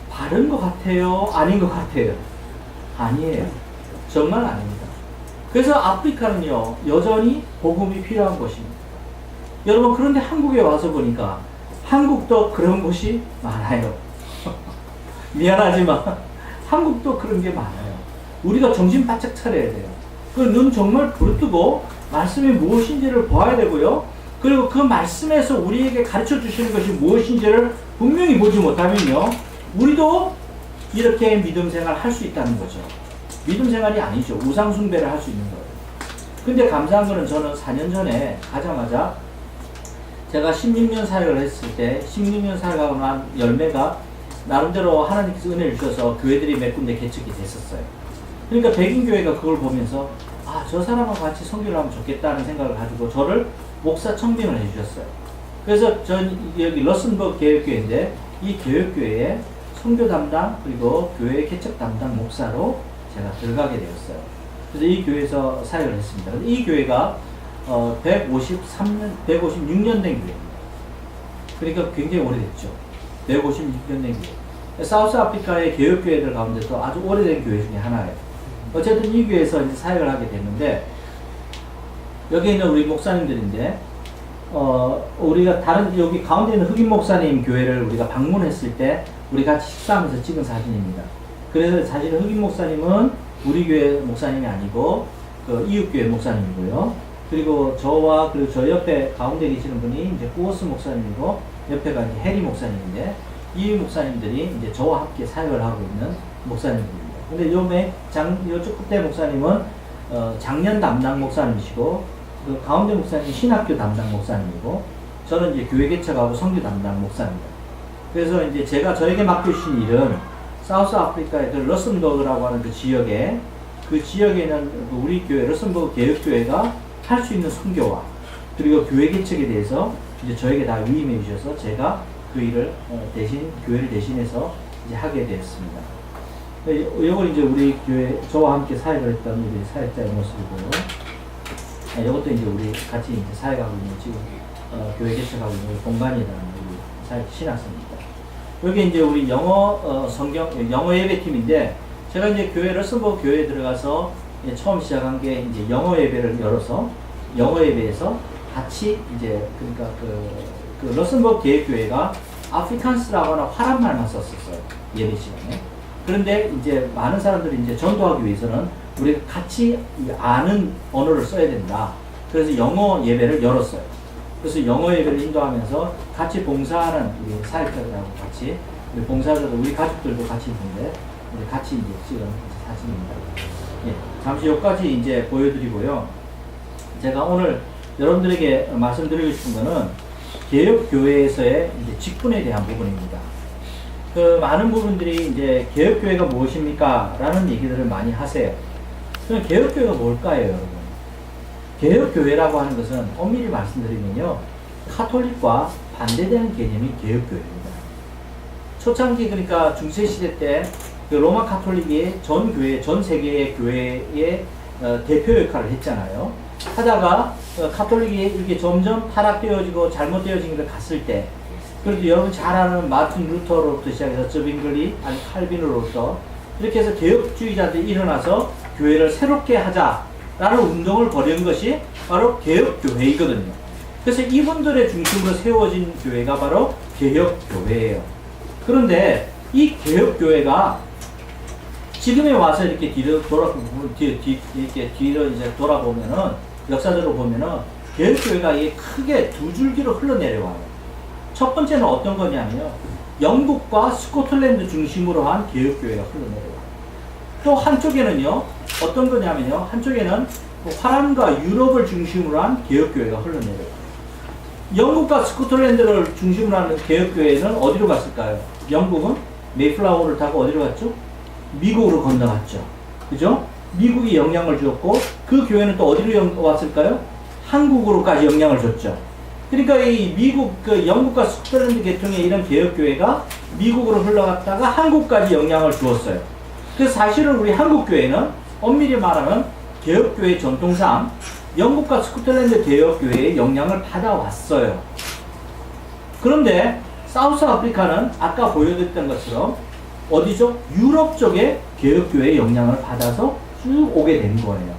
바른 것 같아요? 아닌 것 같아요? 아니에요. 정말 아닙니다. 그래서 아프리카는요 여전히 복음이 필요한 곳입니다. 여러분 그런데 한국에 와서 보니까 한국도 그런 곳이 많아요. 미안하지만 한국도 그런 게 많아요. 우리가 정신 바짝 차려야 돼요. 그 눈 정말 부릅뜨고 말씀이 무엇인지를 봐야 되고요. 그리고 그 말씀에서 우리에게 가르쳐 주시는 것이 무엇인지를 분명히 보지 못하면요. 우리도 이렇게 믿음 생활 할 수 있다는 거죠. 믿음 생활이 아니죠. 우상 숭배를 할 수 있는 거예요. 근데 감사한 거는 저는 4년 전에 가자마자 제가 16년 사역을 했을 때 16년 사역하고 난 열매가 나름대로 하나님께서 은혜를 주셔서 교회들이 몇 군데 개척이 됐었어요. 그러니까 백인교회가 그걸 보면서 아, 저 사람하고 같이 선교를 하면 좋겠다는 생각을 가지고 저를 목사 청빙을 해주셨어요. 그래서 전 여기 러슨버그 교회인데 이 교회에 선교 담당 그리고 교회 개척 담당 목사로 제가 들어가게 되었어요. 그래서 이 교회에서 사역을 했습니다. 이 교회가 156년 된 교회입니다. 그러니까 굉장히 오래됐죠. 156년 된 교회. 사우스 아프리카의 개혁교회들 가운데서 아주 오래된 교회 중에 하나예요. 어쨌든 이 교회에서 이제 사역을 하게 됐는데, 여기 있는 우리 목사님들인데, 우리가 다른, 여기 가운데 있는 흑인 목사님 교회를 우리가 방문했을 때, 우리 같이 식사하면서 찍은 사진입니다. 그래서 사실 흑인 목사님은 우리 교회 목사님이 아니고, 그 이웃교회 목사님이고요. 그리고 저와 그리고 저 옆에 가운데 계시는 분이 이제 후어스 목사님이고, 옆에가 이제 해리 목사님인데, 이 목사님들이 이제 저와 함께 사역을 하고 있는 목사님들입니다. 근데 요쪽 끝에 목사님은 작년 담당 목사님이시고, 그 가운데 목사님이 신학교 담당 목사님이고, 저는 이제 교회 개척하고 선교 담당 목사입니다. 그래서 이제 제가 저에게 맡겨주신 일은 사우스 아프리카의 그 러슨버그라고 하는 그 지역에, 그 지역에는 우리 교회, 러슨버그 개혁교회가 할 수 있는 선교와 그리고 교회 개척에 대해서 이제 저에게 다 위임해 주셔서 제가 그 일을 교회를 대신해서 이제 하게 되었습니다. 이건 이제 우리 교회, 저와 함께 사역을 했던 우리 사역자의 모습이고요. 이것도 이제 우리 같이 이제 사역하고 있는 지금 교회 개척하고 있는 공간이라는 우리 사역 신학생입니다. 여기 이제 우리 영어 영어 예배팀인데, 제가 이제 교회 러슨버그 교회에 들어가서 처음 시작한 게 이제 영어 예배를 열어서 영어 예배에서 같이 이제 그러니까 그 러슨버그 개혁교회가 아프리칸스라고 하는 화란말만 썼었어요, 예배 시간에. 그런데 이제 많은 사람들이 이제 전도하기 위해서는 우리가 같이 아는 언어를 써야 된다. 그래서 영어 예배를 열었어요. 그래서 영어 예배를 인도하면서 같이 봉사하는 우리 사역자들하고 같이, 우리 봉사자들, 우리 가족들도 같이 있는데, 우리 같이 이제 찍은 사진입니다. 예, 잠시 여기까지 이제 보여드리고요. 제가 오늘 여러분들에게 말씀드리고 싶은 거는 개혁교회에서의 이제 직분에 대한 부분입니다. 그 많은 부분들이 이제 개혁교회가 무엇입니까? 라는 얘기들을 많이 하세요. 그럼 개혁교회가 뭘까요, 여러분? 개혁교회라고 하는 것은 엄밀히 말씀드리면요, 카톨릭과 반대되는 개념이 개혁교회입니다. 초창기, 그러니까 중세시대 때 그 로마 카톨릭이 전 교회, 전 세계의 교회의 대표 역할을 했잖아요. 하다가 카톨릭이 이렇게 점점 타락되어지고 잘못되어진 길을 갔을 때, 그래도 여러분 잘 아는 마틴 루터로부터 시작해서 저빙글리, 아니 칼빈으로부터 이렇게 해서 개혁주의자들이 일어나서 교회를 새롭게 하자라는 운동을 벌인 것이 바로 개혁교회이거든요. 그래서 이분들의 중심으로 세워진 교회가 바로 개혁교회예요. 그런데 이 개혁교회가 지금에 와서 이렇게 뒤로 이제 돌아보면은, 역사적으로 보면은, 개혁교회가 이게 크게 두 줄기로 흘러내려와요. 첫 번째는 어떤 거냐면요, 영국과 스코틀랜드 중심으로 한 개혁교회가 흘러내려와요. 또 한쪽에는요, 어떤 거냐면요, 한쪽에는 화란과 유럽을 중심으로 한 개혁교회가 흘러내려와요. 영국과 스코틀랜드를 중심으로 하는 개혁교회는 어디로 갔을까요? 영국은 메이플라워를 타고 어디로 갔죠? 미국으로 건너갔죠. 그죠? 미국이 영향을 주었고, 그 교회는 또 어디로 왔을까요? 한국으로까지 영향을 줬죠. 그러니까 이 미국, 영국과 스코틀랜드 계통의 이런 개혁교회가 미국으로 흘러갔다가 한국까지 영향을 주었어요. 그래서 사실은 우리 한국교회는 엄밀히 말하면 개혁교회 전통상 영국과 스코틀랜드 개혁교회의 영향을 받아왔어요. 그런데 사우스 아프리카는 아까 보여드렸던 것처럼 어디죠? 유럽 쪽에 개혁교회의 영향을 받아서 쭉 오게 된 거예요.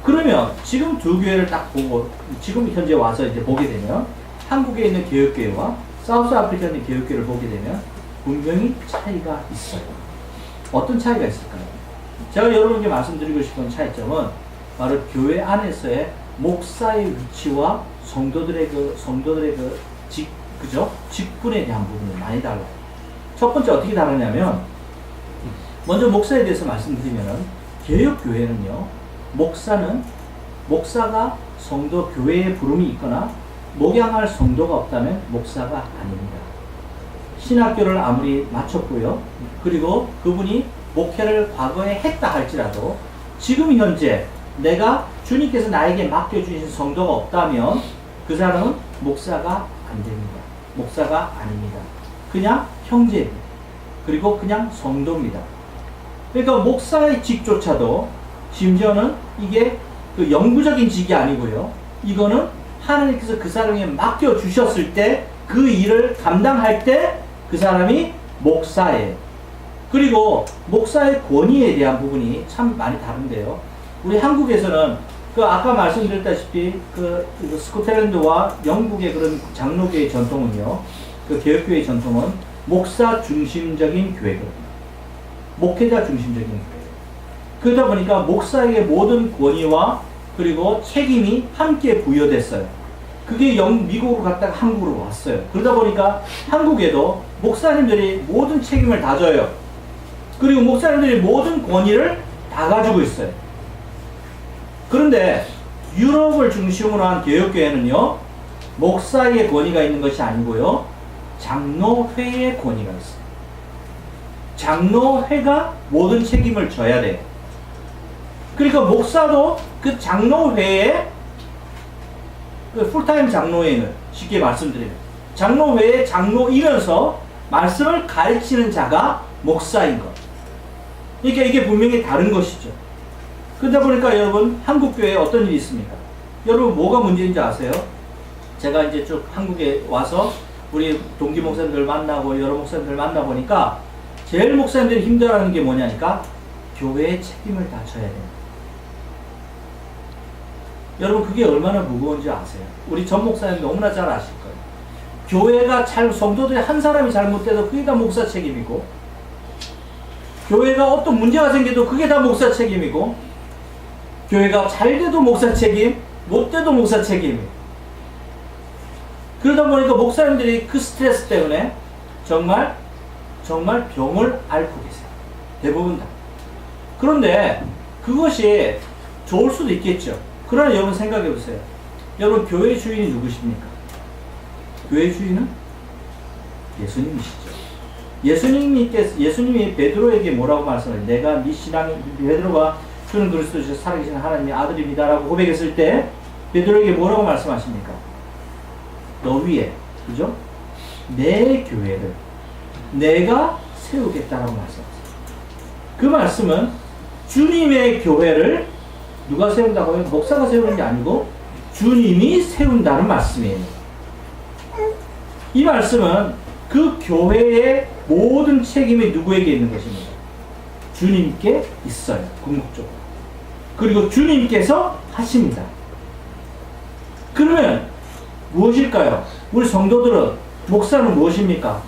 그러면 지금 두 교회를 딱 보고, 지금 현재 와서 이제 보게 되면, 한국에 있는 개혁교회와 사우스 아프리카에 있는 개혁교회를 보게 되면 분명히 차이가 있어요. 어떤 차이가 있을까요? 제가 여러분께 말씀드리고 싶은 차이점은 바로 교회 안에서의 목사의 위치와 성도들의 직분에 대한 부분이 많이 달라요. 첫 번째 어떻게 다르냐면, 먼저 목사에 대해서 말씀드리면은, 개혁교회는요, 목사가 성도 교회에 부름이 있거나 목양할 성도가 없다면 목사가 아닙니다. 신학교를 아무리 마쳤고요, 그리고 그분이 목회를 과거에 했다 할지라도 지금 현재 내가 주님께서 나에게 맡겨주신 성도가 없다면 그 사람은 목사가 안 됩니다. 목사가 아닙니다. 그냥 형제입니다. 그리고 그냥 성도입니다. 그러니까 목사의 직조차도 심지어는 이게 그 영구적인 직이 아니고요, 이거는 하나님께서 그 사람에게 맡겨주셨을 때 그 일을 감당할 때 그 사람이 목사예요. 그리고 목사의 권위에 대한 부분이 참 많이 다른데요, 우리 한국에서는 그 아까 말씀드렸다시피 그 스코틀랜드와 영국의 그런 장로교의 전통은요, 그 개혁교회의 전통은 목사 중심적인 교회거든요. 목회자 중심적인 교회. 그러다 보니까 목사에게 모든 권위와 그리고 책임이 함께 부여됐어요. 그게 미국으로 갔다가 한국으로 왔어요. 그러다 보니까 한국에도 목사님들이 모든 책임을 다 져요. 그리고 목사님들이 모든 권위를 다 가지고 있어요. 그런데 유럽을 중심으로 한 개혁교회는요, 목사의 권위가 있는 것이 아니고요, 장로회의 권위가 있어요. 장로회가 모든 책임을 져야 돼요. 그러니까 목사도 그 장로회의 그 풀타임 장로회는 쉽게 말씀드리면 장로회의 장로이면서 말씀을 가르치는 자가 목사인 것. 그러니까 이게 분명히 다른 것이죠. 그러다 보니까 여러분 한국교회에 어떤 일이 있습니까? 여러분 뭐가 문제인지 아세요? 제가 이제 쭉 한국에 와서 우리 동기 목사님들 만나고 여러 목사님들 만나보니까 제일 목사님들이 힘들어하는 게 뭐냐니까 교회의 책임을 다 져야 돼요. 여러분 그게 얼마나 무거운지 아세요? 우리 전 목사님 너무나 잘 아실 거예요. 교회가 성도들이 한 사람이 잘못돼도 그게 다 목사 책임이고, 교회가 어떤 문제가 생겨도 그게 다 목사 책임이고, 교회가 잘 돼도 목사 책임, 못 돼도 목사 책임이에요. 그러다 보니까 목사님들이 그 스트레스 때문에 정말 병을 앓고 계세요. 대부분 다. 그런데 그것이 좋을 수도 있겠죠. 그러나 여러분 생각해 보세요. 여러분 교회 주인이 누구십니까? 교회 주인은 예수님이시죠. 예수님이 베드로에게 뭐라고 말씀하세요? 내가 네 신앙, 베드로가 주는 그리스도시요 살아계신 하나님의 아들입니다라고 고백했을 때 베드로에게 뭐라고 말씀하십니까? 너 위에, 그죠? 내 교회를 내가 세우겠다라고 말씀하세요. 그 말씀은 주님의 교회를 누가 세운다고 하면 목사가 세우는 게 아니고 주님이 세운다는 말씀이에요. 이 말씀은 그 교회의 모든 책임이 누구에게 있는 것입니다. 주님께 있어요. 궁극적으로. 그리고 주님께서 하십니다. 그러면 무엇일까요? 우리 성도들은, 목사는 무엇입니까?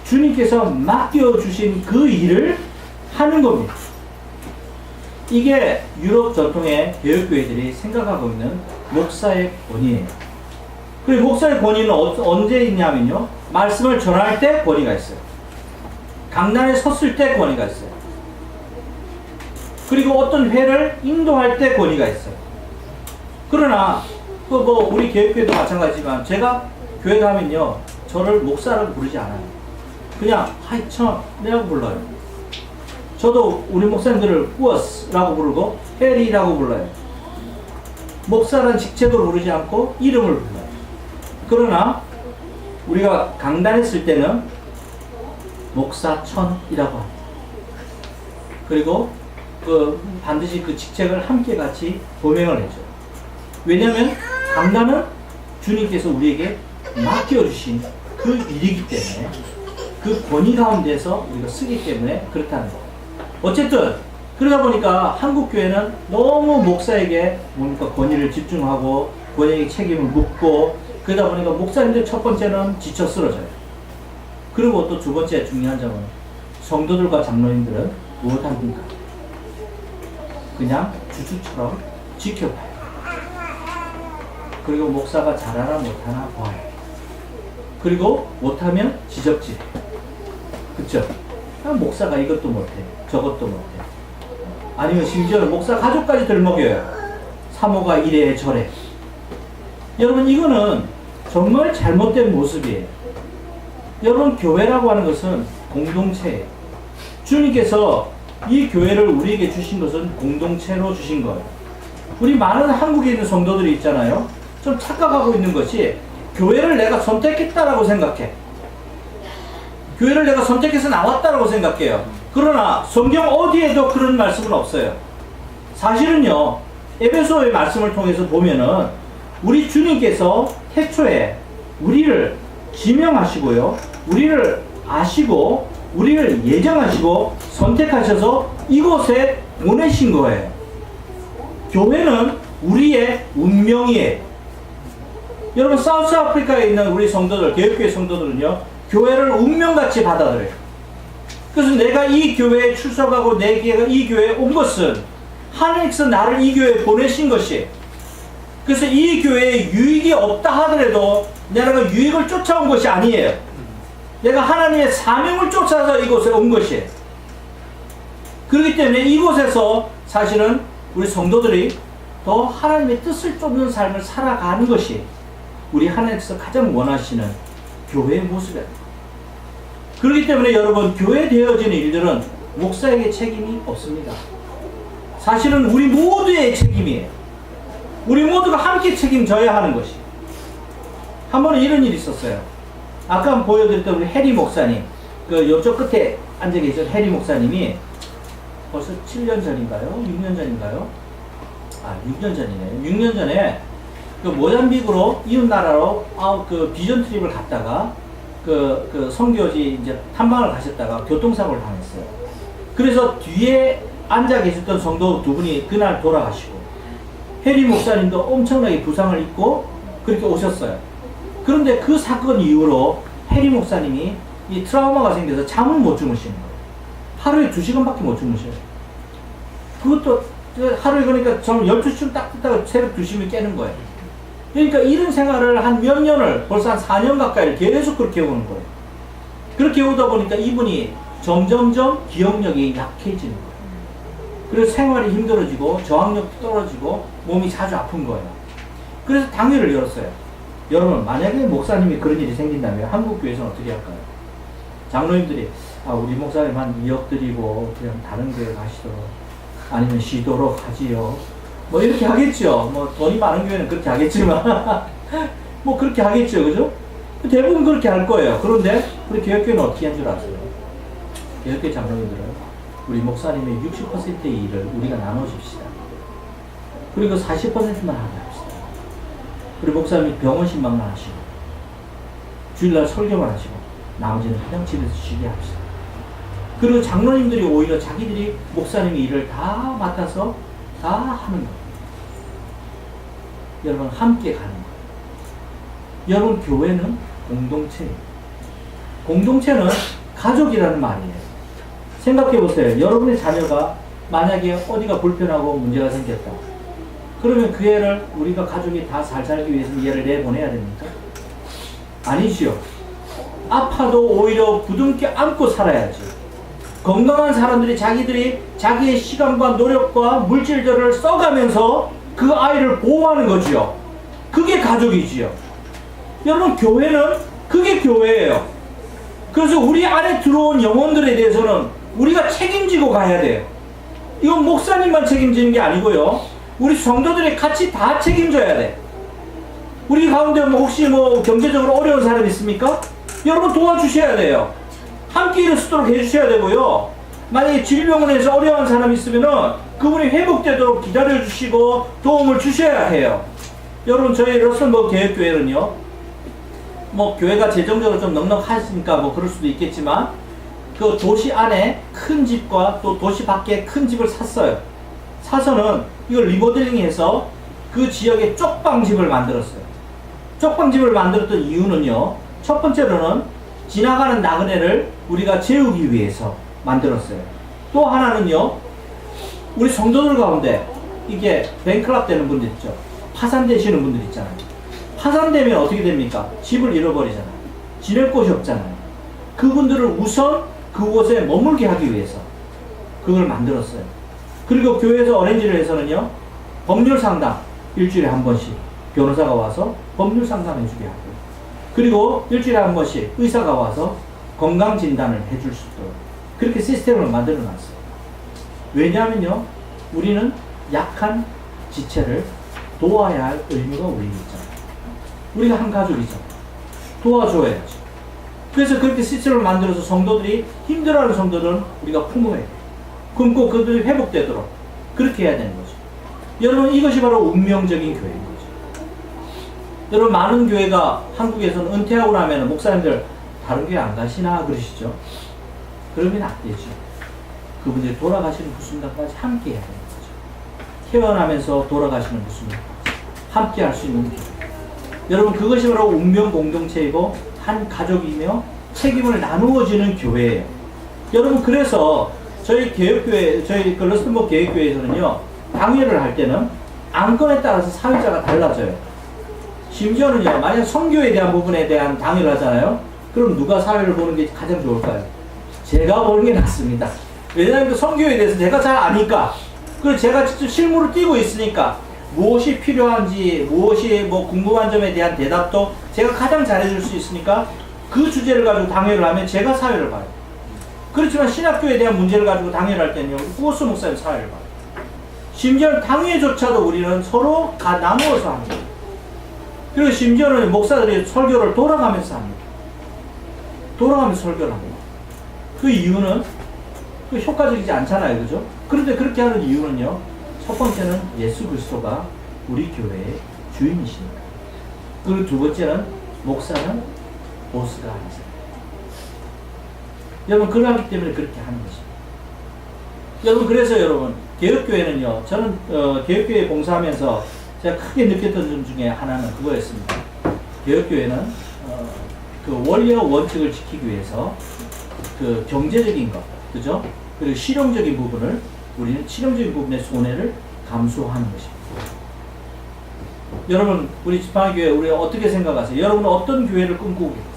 주님께서 맡겨주신 그 일을 하는 겁니다. 이게 유럽 전통의 개혁교회들이 생각하고 있는 목사의 권위예요. 그리고 목사의 권위는 언제 있냐면요, 말씀을 전할 때 권위가 있어요. 강단에 섰을 때 권위가 있어요. 그리고 어떤 회를 인도할 때 권위가 있어요. 그러나 우리 개혁교회도 마찬가지지만 제가 교회 가면요, 저를 목사라고 부르지 않아요. 그냥 하이처라고 불러요. 저도 우리 목사님들을 꾸어스라고 부르고 해리라고 불러요. 목사라는 직책으로 부르지 않고 이름을 불러요. 그러나 우리가 강단했을 때는 목사천이라고 합니다. 그리고 반드시 그 직책을 함께 같이 보명을 해줘요. 왜냐하면 강단은 주님께서 우리에게 맡겨주신 그 일이기 때문에, 그 권위 가운데서 우리가 쓰기 때문에 그렇다는 거예요. 어쨌든 그러다 보니까 한국 교회는 너무 목사에게 권위를 집중하고 권위에게 책임을 묻고, 그러다 보니까 목사님들 첫 번째는 지쳐 쓰러져요. 그리고 또 두 번째 중요한 점은 성도들과 장로님들은 무엇합니까? 그냥 주주처럼 지켜봐요. 그리고 목사가 잘하나 못하나 봐요. 그리고 못하면 지적질해요. 그쵸? 목사가 이것도 못해, 저것도 못해. 아니면 심지어는 목사 가족까지 들먹여요. 사모가 이래 저래. 여러분 이거는 정말 잘못된 모습이에요. 여러분 교회라고 하는 것은 공동체예요. 주님께서 이 교회를 우리에게 주신 것은 공동체로 주신 거예요. 우리 많은 한국에 있는 성도들이 있잖아요. 좀 착각하고 있는 것이 교회를 내가 선택했다라고 생각해. 교회를 내가 선택해서 나왔다라고 생각해요. 그러나 성경 어디에도 그런 말씀은 없어요. 사실은요, 에베소의 말씀을 통해서 보면은 우리 주님께서 태초에 우리를 지명하시고요, 우리를 아시고 우리를 예정하시고 선택하셔서 이곳에 보내신 거예요. 교회는 우리의 운명이에요. 여러분 사우스 아프리카에 있는 우리 성도들, 개혁교회 성도들은요, 교회를 운명같이 받아들여요. 그래서 내가 이 교회에 출석하고 내가 이 교회에 온 것은 하나님께서 나를 이 교회에 보내신 것이에요. 그래서 이 교회에 유익이 없다 하더라도 내가 그 유익을 쫓아온 것이 아니에요. 내가 하나님의 사명을 쫓아서 이곳에 온 것이에요. 그렇기 때문에 이곳에서 사실은 우리 성도들이 더 하나님의 뜻을 쫓는 삶을 살아가는 것이 우리 하나님께서 가장 원하시는 교회의 모습이에요. 그렇기 때문에 여러분, 교회 되어지는 일들은 목사에게 책임이 없습니다. 사실은 우리 모두의 책임이에요. 우리 모두가 함께 책임져야 하는 것이. 한 번은 이런 일이 있었어요. 아까 보여드렸던 우리 해리 목사님, 그 옆쪽 끝에 앉아 계신 해리 목사님이 벌써 7년 전인가요? 6년 전인가요? 6년 전이네요. 6년 전에 그 모잠비크로 이웃 나라로 그 비전 트립을 갔다가 그 선교지 이제 탐방을 가셨다가 교통사고를 당했어요. 그래서 뒤에 앉아 계셨던 성도 두 분이 그날 돌아가시고, 해리 목사님도 엄청나게 부상을 입고 그렇게 오셨어요. 그런데 그 사건 이후로 해리 목사님이 이 트라우마가 생겨서 잠을 못 주무시는 거예요. 하루에 2시간밖에 못 주무셔요. 그것도 하루에, 그러니까 저는 12시쯤 딱 듣다가 새벽 2시면 깨는 거예요. 그러니까 이런 생활을 한 몇 년을, 벌써 한 4년 가까이 계속 그렇게 오는 거예요. 그렇게 오다 보니까 이분이 점점점 기억력이 약해지는 거예요. 그래서 생활이 힘들어지고 저항력도 떨어지고 몸이 자주 아픈 거예요. 그래서 당회를 열었어요. 여러분, 만약에 목사님이 그런 일이 생긴다면 한국교회에서는 어떻게 할까요? 장로님들이 우리 목사님 한 2억 드리고 그냥 다른 교회 가시도록, 아니면 쉬도록 하지요, 뭐 이렇게 하겠죠. 뭐 돈이 많은 교회는 그렇게 하겠지만 뭐 그렇게 하겠죠, 그죠? 대부분 그렇게 할 거예요. 그런데 우리 교회는 어떻게 한 줄 아세요? 교회 장로님들은 우리 목사님의 60%의 일을 우리가 나눠줍시다. 그리고 40%만 하게 합시다. 우리 목사님이 병원 신방만 하시고 주일날 설교만 하시고 나머지는 그냥 집에서 쉬게 합시다. 그리고 장로님들이 오히려 자기들이 목사님의 일을 다 맡아서 다 하는 거예요. 여러분, 함께 가는 거예요. 여러분, 교회는 공동체예요. 공동체는 가족이라는 말이에요. 생각해 보세요. 여러분의 자녀가 만약에 어디가 불편하고 문제가 생겼다. 그러면 그 애를 우리가 가족이 다 잘 살기 위해서 얘를 내보내야 됩니까? 아니지요. 아파도 오히려 부둥켜 안고 살아야지. 건강한 사람들이 자기들이 자기의 시간과 노력과 물질들을 써가면서 그 아이를 보호하는 거지요. 그게 가족이지요. 여러분, 교회는 그게 교회예요. 그래서 우리 안에 들어온 영혼들에 대해서는 우리가 책임지고 가야 돼요. 이건 목사님만 책임지는 게 아니고요. 우리 성도들이 같이 다 책임져야 돼. 우리 가운데 혹시 경제적으로 어려운 사람 있습니까? 여러분, 도와주셔야 돼요. 함께 일을 쓰도록 해주셔야 되고요. 만약에 질병원에서 어려운 사람이 있으면은 그분이 회복되도록 기다려주시고 도움을 주셔야 해요. 여러분, 저희 러셀머 계획교회는요, 교회가 재정적으로 좀 넉넉하시니까 그럴 수도 있겠지만, 그 도시 안에 큰 집과 또 도시 밖에 큰 집을 샀어요. 사서는 이걸 리모델링해서 그 지역에 쪽방집을 만들었어요. 쪽방집을 만들었던 이유는요, 첫 번째로는 지나가는 나그네를 우리가 재우기 위해서 만들었어요. 또 하나는요, 우리 성도들 가운데 이게 뱅클럽 되는 분들 있죠. 파산되시는 분들 있잖아요. 파산되면 어떻게 됩니까? 집을 잃어버리잖아요. 지낼 곳이 없잖아요. 그분들을 우선 그곳에 머물게 하기 위해서 그걸 만들었어요. 그리고 교회에서 어레인지를 해서는요, 법률 상담 일주일에 한 번씩 변호사가 와서 법률 상담해주게 하고, 그리고 일주일에 한 번씩 의사가 와서 건강 진단을 해줄 수 있도록 그렇게 시스템을 만들어 놨어요. 왜냐하면요, 우리는 약한 지체를 도와야 할 의무가 우리에게 있잖아요. 우리가 한 가족이잖아요. 도와줘야죠. 그래서 그렇게 시스템을 만들어서 성도들이 힘들어하는 성도들은 우리가 품어야 돼요. 그럼 그들이 회복되도록 그렇게 해야 되는 거죠. 여러분, 이것이 바로 운명적인 교회인 거죠. 여러분, 많은 교회가 한국에서는 은퇴하고 나면 목사님들 다른 교회 안 가시나 그러시죠. 그러면 안 되죠. 그분들이 돌아가시는 그 순간까지 함께 해야 되는 거죠. 태어나면서 돌아가시는 그 순간까지 함께 할 수 있는 교회. 여러분, 그것이 바로 운명 공동체이고 한 가족이며 책임을 나누어지는 교회예요. 여러분, 그래서 저희 개혁교회, 저희 러셀머 개혁교회에서는요, 당회를 할 때는 안건에 따라서 사회자가 달라져요. 심지어는요, 만약 선교에 대한 부분에 대한 당회를 하잖아요. 그럼 누가 사회를 보는 게 가장 좋을까요? 제가 보는 게 낫습니다. 왜냐하면 그 선교에 대해서 제가 잘 아니까, 그리고 제가 직접 실무를 띄고 있으니까 무엇이 필요한지, 무엇이 뭐 궁금한 점에 대한 대답도 제가 가장 잘해줄 수 있으니까 그 주제를 가지고 당회를 하면 제가 사회를 봐요. 그렇지만 신학교에 대한 문제를 가지고 당회를 할 때는요, 구호스 목사님 사회를 봐요. 심지어 당회조차도 우리는 서로 다 나누어서 합니다. 그리고 심지어는 목사들이 설교를 돌아가면서 합니다. 돌아가면서 설교를 합니다. 그 이유는 그 효과적이지 않잖아요. 그죠? 그런데 그렇게 하는 이유는요, 첫 번째는 예수 그리스도가 우리 교회의 주인이시니까. 그리고 두 번째는 목사는 보스가 아니잖아요. 여러분, 그러기 때문에 그렇게 하는 것입니다. 여러분, 그래서 여러분, 개혁교회는요, 저는 개혁교회 봉사하면서 제가 크게 느꼈던 점 중에 하나는 그거였습니다. 개혁교회는 그 원리와 원칙을 지키기 위해서 그 경제적인 것, 그죠? 그리고 실용적인 부분을, 우리는 실용적인 부분의 손해를 감수하는 것입니다. 여러분, 우리 지팡이교회 우리 어떻게 생각하세요? 여러분은 어떤 교회를 꿈꾸고 계세요?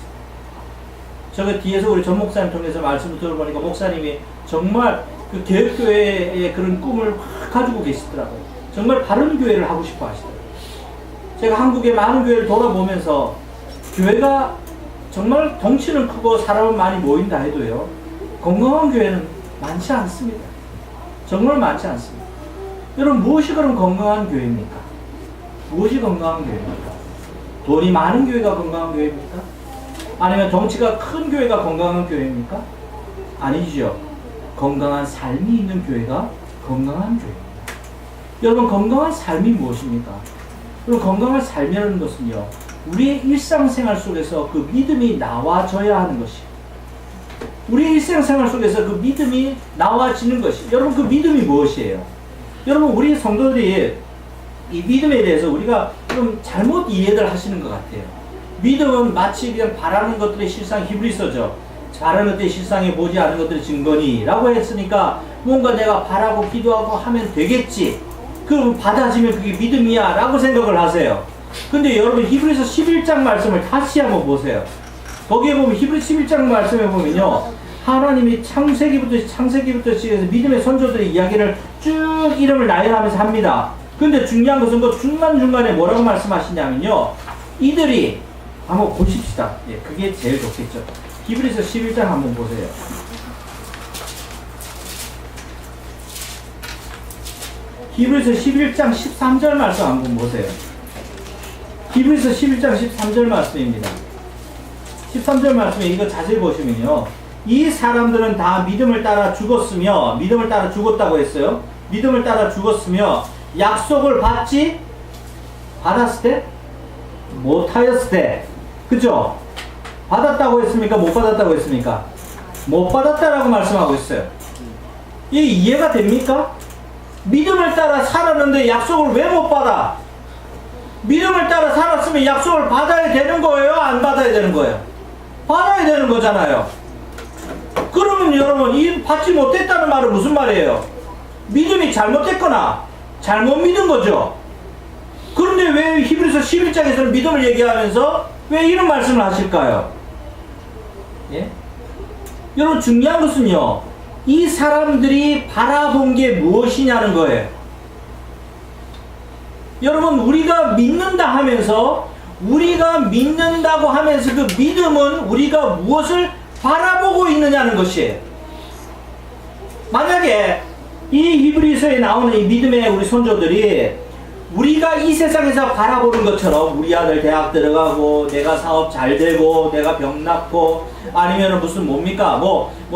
저거 뒤에서 우리 전 목사님 통해서 말씀을 들어보니까 목사님이 정말 그 개혁교회의 그런 꿈을 확 가지고 계시더라고요. 정말 바른 교회를 하고 싶어 하시더라고요. 제가 한국의 많은 교회를 돌아보면서 교회가 정말 덩치는 크고 사람은 많이 모인다 해도요, 건강한 교회는 많지 않습니다. 정말 많지 않습니다. 여러분, 무엇이 그럼 건강한 교회입니까? 무엇이 건강한 교회입니까? 돈이 많은 교회가 건강한 교회입니까? 아니면 덩치가 큰 교회가 건강한 교회입니까? 아니죠. 건강한 삶이 있는 교회가 건강한 교회입니다. 여러분, 건강한 삶이 무엇입니까? 여러분, 건강한 삶이라는 것은요, 우리의 일상생활 속에서 그 믿음이 나와져야 하는 것이, 우리의 일상생활 속에서 그 믿음이 나와지는 것이, 여러분, 그 믿음이 무엇이에요? 여러분, 우리 성도들이 이 믿음에 대해서 우리가 좀 잘못 이해를 하시는 것 같아요. 믿음은 마치 그냥 바라는 것들의 실상, 히브리서죠. 바라는 것들의 실상에 보지 않은 것들의 증거니 라고 했으니까 뭔가 내가 바라고 기도하고 하면 되겠지, 그럼 받아지면 그게 믿음이야 라고 생각을 하세요. 근데 여러분, 히브리서 11장 말씀을 다시 한번 보세요. 거기에 보면 히브리 11장 말씀에 보면요, 하나님이 창세기부터 시작해서 믿음의 선조들의 이야기를 쭉 이름을 나열하면서 합니다. 근데 중요한 것은 그 중간중간에 뭐라고 말씀하시냐면요, 이들이 한번 보십시다. 예, 그게 제일 좋겠죠. 히브리서 11장 한번 보세요. 히브리서 11장 13절 말씀 한번 보세요. 히브리서 11장 13절 말씀입니다. 13절 말씀에 이거 자세히 보시면요, 이 사람들은 다 믿음을 따라 죽었으며, 믿음을 따라 죽었다고 했어요. 믿음을 따라 죽었으며 약속을 받았을 때? 못하였을 때. 그죠? 받았다고 했습니까? 못 받았다고 했습니까? 못 받았다라고 말씀하고 있어요. 이게 이해가 됩니까? 믿음을 따라 살았는데 약속을 왜 못 받아? 믿음을 따라 살았으면 약속을 받아야 되는 거예요? 안 받아야 되는 거예요? 받아야 되는 거잖아요. 그러면 여러분, 이 받지 못했다는 말은 무슨 말이에요? 믿음이 잘못됐거나 잘못 믿은 거죠. 그런데 왜 히브리서 11장에서는 믿음을 얘기하면서 왜 이런 말씀을 하실까요? 예? 여러분, 중요한 것은요, 이 사람들이 바라본 게 무엇이냐는 거예요. 여러분, 우리가 믿는다 하면서, 우리가 믿는다고 하면서 그 믿음은 우리가 무엇을 바라보고 있느냐는 것이에요. 만약에 이 히브리서에 나오는 이 믿음의 우리 선조들이 우리가 이 세상에서 바라보는 것처럼 우리 아들 대학 들어가고, 내가 사업 잘 되고, 내가 병 낫고, 아니면 무슨 뭡니까?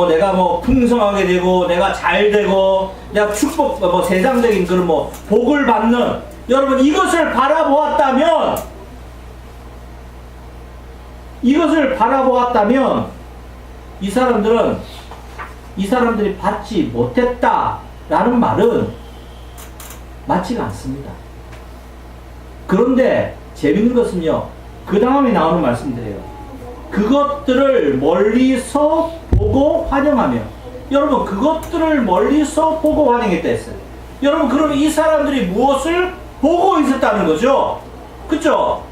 내가 풍성하게 되고, 내가 잘 되고, 내가 축복, 세상적인 그런 복을 받는, 여러분, 이것을 바라보았다면, 이 사람들이 받지 못했다라는 말은 맞지가 않습니다. 그런데 재밌는 것은요, 그 다음에 나오는 말씀들이에요. 그것들을 멀리서 보고 환영하며. 여러분, 그것들을 멀리서 보고 환영했다 했어요. 여러분, 그럼 이 사람들이 무엇을 보고 있었다는 거죠? 그쵸?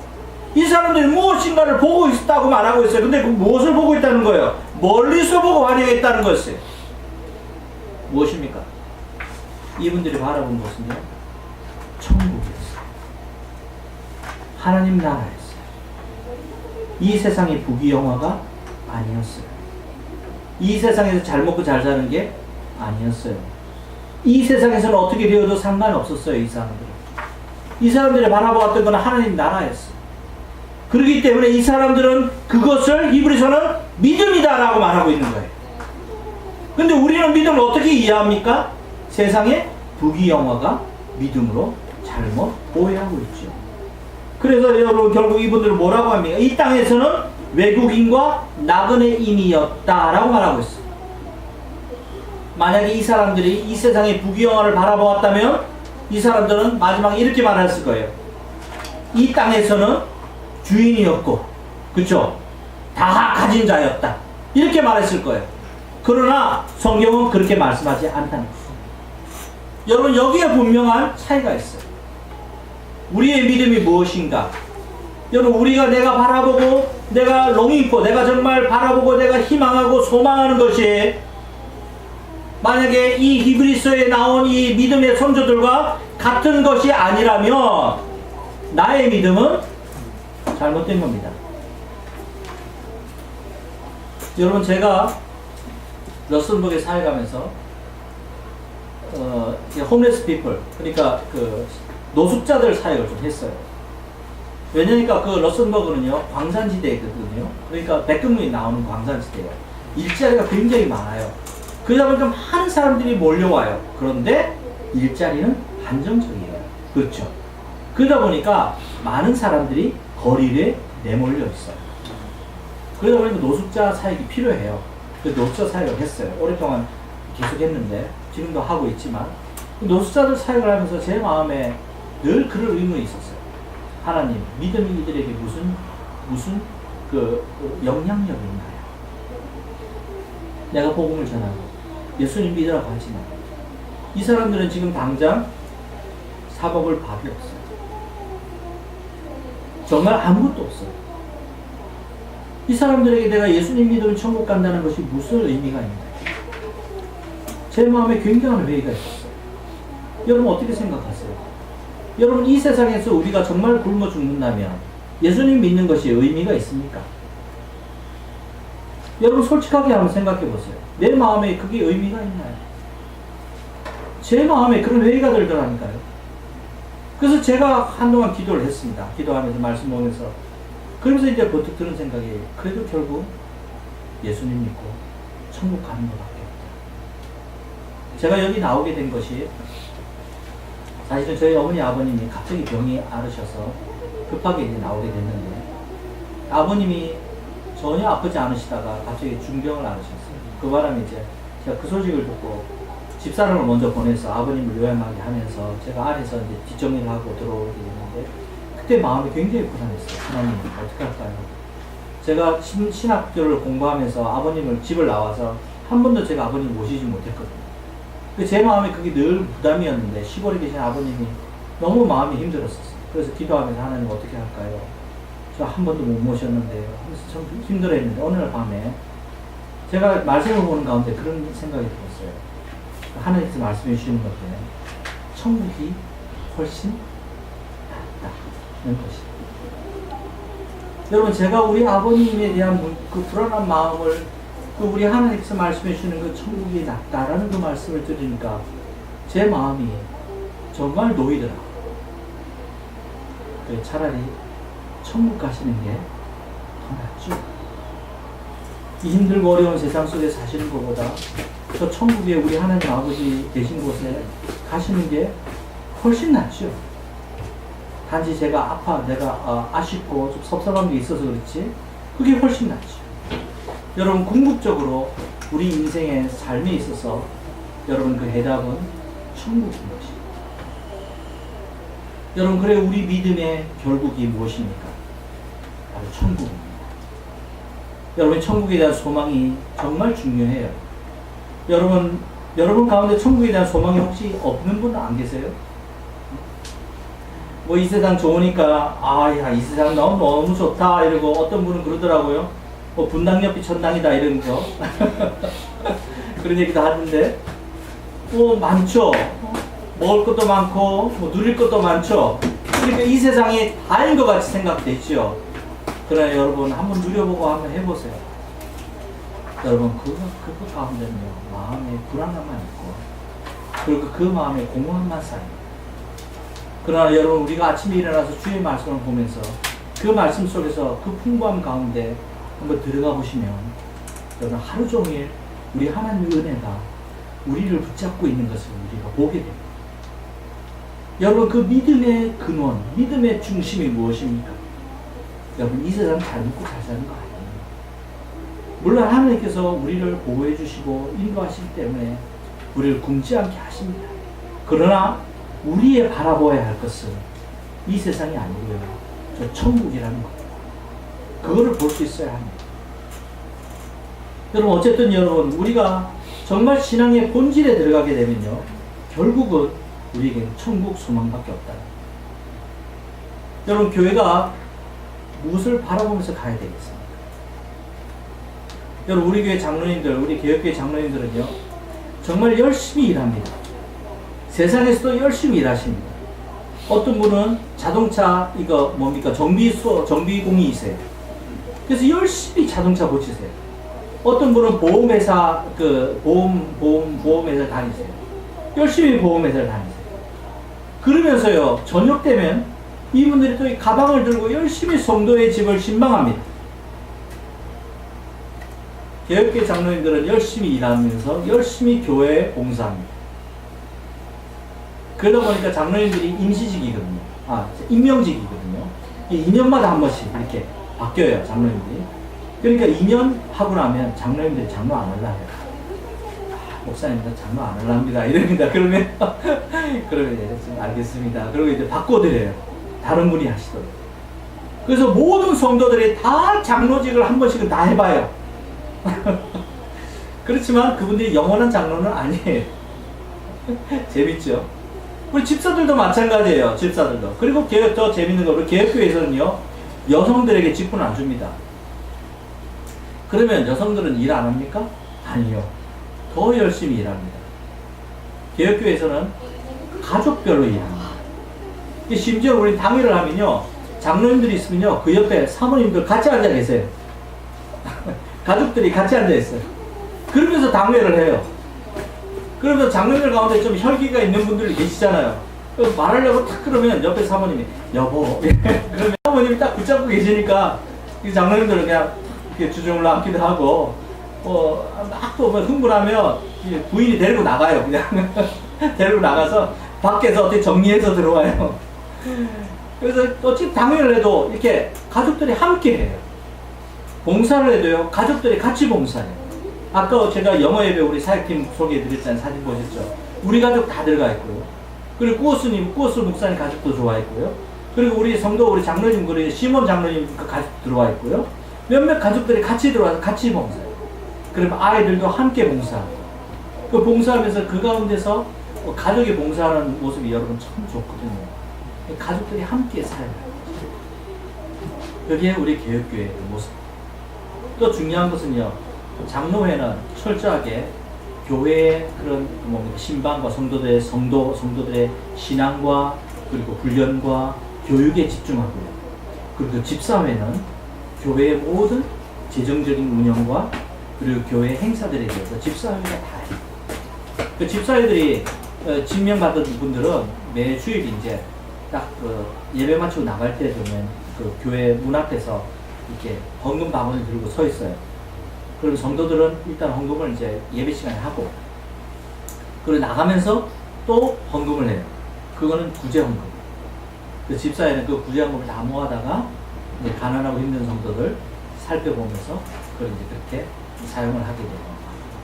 이 사람들이 무엇인가를 보고 있었다고 말하고 있어요. 근데 그 무엇을 보고 있다는 거예요? 멀리서 보고 환영했다는 것이에요. 무엇입니까? 이분들이 바라본 것은요, 천국이었어요. 하나님 나라였어요. 이 세상의 부귀영화가 아니었어요. 이 세상에서 잘 먹고 잘 사는 게 아니었어요. 이 세상에서는 어떻게 되어도 상관없었어요. 이 사람들은. 이 사람들이 바라보았던 건 하나님 나라였어요. 그렇기 때문에 이 사람들은 그것을 히브리서는 믿음이다라고 말하고 있는 거예요. 근데 우리는 믿음을 어떻게 이해합니까? 세상의 부귀영화가 믿음으로 잘못 오해하고 있죠. 그래서 여러분 결국 이분들은 뭐라고 합니까? 이 땅에서는 외국인과 나그네 인이었다라고 말하고 있어요. 만약에 이 사람들이 이 세상의 부귀영화를 바라보았다면 이 사람들은 마지막에 이렇게 말했을 거예요. 이 땅에서는 주인이었고, 그쵸? 다 가진 자였다. 이렇게 말했을 거예요. 그러나 성경은 그렇게 말씀하지 않다는 거예요. 여러분 여기에 분명한 차이가 있어요. 우리의 믿음이 무엇인가? 여러분 우리가 내가 바라보고 내가 롱잉포 내가 정말 바라보고 내가 희망하고 소망하는 것이 만약에 이 히브리서에 나온 이 믿음의 선조들과 같은 것이 아니라면 나의 믿음은 잘못된 겁니다. 여러분 제가 러셀버그에 사회 가면서 홈레스 피플 그러니까 그 노숙자들 사역을 좀 했어요. 왜냐니까 그 러셀버그는요 광산지대거든요. 그러니까 백금문이 나오는 광산지대예요. 일자리가 굉장히 많아요. 그러다 보니까 많은 사람들이 몰려와요. 그런데 일자리는 한정적이에요. 그렇죠? 그러다 보니까 많은 사람들이 거리에 내몰려 있어요. 그러다 보니까 노숙자 사역이 필요해요. 그 노숙자 사역을 했어요. 오랫동안 계속 했는데 지금도 하고 있지만 노숙자들 사역을 하면서 제 마음에 늘 그런 의문이 있었어요. 하나님, 믿음이 이들에게 무슨 그 영향력이 있나요? 내가 복음을 전하고 예수님 믿으라고 하지만 이 사람들은 지금 당장 사먹을 밥이 없어요. 정말 아무것도 없어요. 이 사람들에게 내가 예수님 믿으면 천국 간다는 것이 무슨 의미가 있나요? 제 마음에 굉장한 회의가 있었어요. 여러분 어떻게 생각하세요? 여러분 이 세상에서 우리가 정말 굶어 죽는다면 예수님 믿는 것이 의미가 있습니까? 여러분 솔직하게 한번 생각해 보세요. 내 마음에 그게 의미가 있나요? 제 마음에 그런 회의가 들더라니까요. 그래서 제가 한동안 기도를 했습니다. 기도하면서 말씀 보면서 그러면서 이제 버뜩 드는 생각이 그래도 결국 예수님 믿고 천국 가는 것밖에 없다. 제가 여기 나오게 된 것이 사실은 저희 어머니 아버님이 갑자기 병이 앓으셔서 급하게 이제 나오게 됐는데 아버님이 전혀 아프지 않으시다가 갑자기 중병을 앓으셨어요. 그 바람에 이제 제가 그 소식을 듣고 집사람을 먼저 보내서 아버님을 요양하게 하면서 제가 안에서 이제 뒷정리를 하고 들어오게 됐는데 그때 마음이 굉장히 불안했어요. 하나님 어떻게 할까요? 제가 신학교를 공부하면서 아버님을 집을 나와서 한 번도 제가 아버님을 모시지 못했거든요. 제 마음에 그게 늘 부담이었는데 시골에 계신 아버님이 너무 마음이 힘들었었어요. 그래서 기도하면서 하나님 어떻게 할까요? 저 한 번도 못 모셨는데요. 하면서 참 힘들어했는데 어느 날 밤에 제가 말씀을 보는 가운데 그런 생각이 들었어요. 하나님께서 말씀해 주시는 것에 천국이 훨씬 낫다는 것이. 여러분 제가 우리 아버님에 대한 그 불안한 마음을 그 우리 하나님께서 말씀해 주시는 그 천국이 낫다라는 그 말씀을 들으니까 제 마음이 정말 놓이더라고요. 차라리 천국 가시는 게 더 낫죠. 이 힘들고 어려운 세상 속에 사시는 것보다 저 천국에 우리 하나님 아버지 계신 곳에 가시는 게 훨씬 낫죠. 단지 제가 내가 아쉽고 좀 섭섭한 게 있어서 그렇지 그게 훨씬 낫죠. 여러분 궁극적으로 우리 인생의 삶에 있어서 여러분 그 해답은 천국인 것입니다. 여러분 그래 우리 믿음의 결국이 무엇입니까? 바로 천국입니다. 여러분 천국에 대한 소망이 정말 중요해요. 여러분 가운데 천국에 대한 소망이 혹시 없는 분은 안 계세요? 뭐 이 세상 좋으니까 이 세상 너무 좋다 이러고 어떤 분은 그러더라고요. 뭐 분당 옆이 천당이다 이러면서 그런 얘기도 하던데 많죠. 먹을 것도 많고 뭐 누릴 것도 많죠. 그러니까 이 세상이 다인 것 같이 생각되죠. 그러나 여러분 한번 누려보고 한번 해보세요. 여러분 그거 가운데는요 마음에 불안함만 있고 그리고 그 마음에 공허함만 쌓여요. 그러나 여러분 우리가 아침에 일어나서 주의 말씀을 보면서 그 말씀 속에서 그 풍부함 가운데 한번 들어가 보시면 여러분 하루 종일 우리 하나님의 은혜가 우리를 붙잡고 있는 것을 우리가 보게 됩니다. 여러분 그 믿음의 근원, 믿음의 중심이 무엇입니까? 여러분 이 세상 잘 먹고 잘 사는 거 아니에요. 물론 하나님께서 우리를 보호해 주시고 인도하시기 때문에 우리를 굶지 않게 하십니다. 그러나 우리의 바라보아야 할 것은 이 세상이 아니고요. 저 천국이라는 겁니다. 그거를 볼 수 있어야 합니다. 여러분 어쨌든 여러분 우리가 정말 신앙의 본질에 들어가게 되면요. 결국은 우리에게는 천국 소망밖에 없다. 여러분 교회가 무엇을 바라보면서 가야 되겠습니까? 여러분 우리 교회 장로님들, 우리 개혁교회 장로님들은요. 정말 열심히 일합니다. 세상에서도 열심히 일하십니다. 어떤 분은 자동차 이거 뭡니까 정비공이세요. 그래서 열심히 자동차 고치세요. 어떤 분은 보험회사 보험회사 다니세요. 열심히 보험회사를 다니세요. 그러면서요 저녁 되면 이분들이 또 이 가방을 들고 열심히 성도의 집을 신방합니다. 개혁교회 장로님들은 열심히 일하면서 열심히 교회에 봉사합니다. 그러다 보니까 장로님들이 임시직이거든요. 임명직이거든요. 2년마다 한 번씩 이렇게 바뀌어요, 장로님들이. 그러니까 2년 하고 나면 장로님들이 장로 안 하려고 해요. 목사님들 장로 안 하랍니다. 이럽니다. 그러면 이제 알겠습니다. 그리고 이제 바꿔드려요. 다른 분이 하시도록. 그래서 모든 성도들이 다 장로직을 한 번씩은 다 해봐요. 그렇지만 그분들이 영원한 장로는 아니에요. 재밌죠? 우리 집사들도 마찬가지예요. 집사들도. 그리고 더 재밌는 거, 우리 개혁교회에서는요, 여성들에게 직분을 안 줍니다. 그러면 여성들은 일 안 합니까? 아니요. 더 열심히 일합니다. 개혁교회에서는 가족별로 일합니다. 심지어 우리 당회를 하면요, 장로님들이 있으면요, 그 옆에 사모님들 같이 앉아 계세요. 가족들이 같이 앉아 있어요. 그러면서 당회를 해요. 그러면서 장로님들 가운데 좀 혈기가 있는 분들이 계시잖아요. 말하려고 탁 그러면 옆에 사모님이 여보 그러면 사모님이 딱 붙잡고 계시니까 이 장로님들은 그냥 이렇게 주중을 남기도 하고 막 또 흥분하면 부인이 데리고 나가요. 그냥 데리고 나가서 밖에서 어떻게 정리해서 들어와요. 그래서 어차피 당회를 해도 이렇게 가족들이 함께 해요. 봉사를 해도요 가족들이 같이 봉사해요. 아까 제가 영어 예배 우리 사역팀 소개해드렸잖아요. 사진 보셨죠? 우리 가족 다 들어가 있고요. 그리고 꾸어스 목사님 가족도 들어와 있고요. 그리고 우리 성도 우리 장로님 우리 시몬 장로님 그 가족 들어와 있고요. 몇몇 가족들이 같이 들어와서 같이 봉사해요. 그러면 아이들도 함께 봉사하고 그 봉사하면서 그 가운데서 가족이 봉사하는 모습이 여러분 참 좋거든요. 가족들이 함께 살아요. 여기에 우리 개혁교회의 모습. 또 중요한 것은요. 장로회는 철저하게 교회의 그런 신방과 성도들의 신앙과 그리고 훈련과 교육에 집중하고요. 그리고 집사회는 교회의 모든 재정적인 운영과 그리고 교회 행사들에 대해서 집사회가 다 해요. 그 집사회들이 지명받은 분들은 매 주일 이제 딱 예배 마치고 나갈 때 되면 그 교회 문 앞에서 이렇게 헌금 바구니를 들고 서 있어요. 그럼 성도들은 일단 헌금을 이제 예배 시간에 하고, 그리고 나가면서 또 헌금을 해요. 그거는 구제 헌금. 그 집사회는 그 구제 헌금을 다 모아다가 이제 가난하고 힘든 성도들 살펴보면서 그걸 이제 그렇게 사용을 하게 돼요.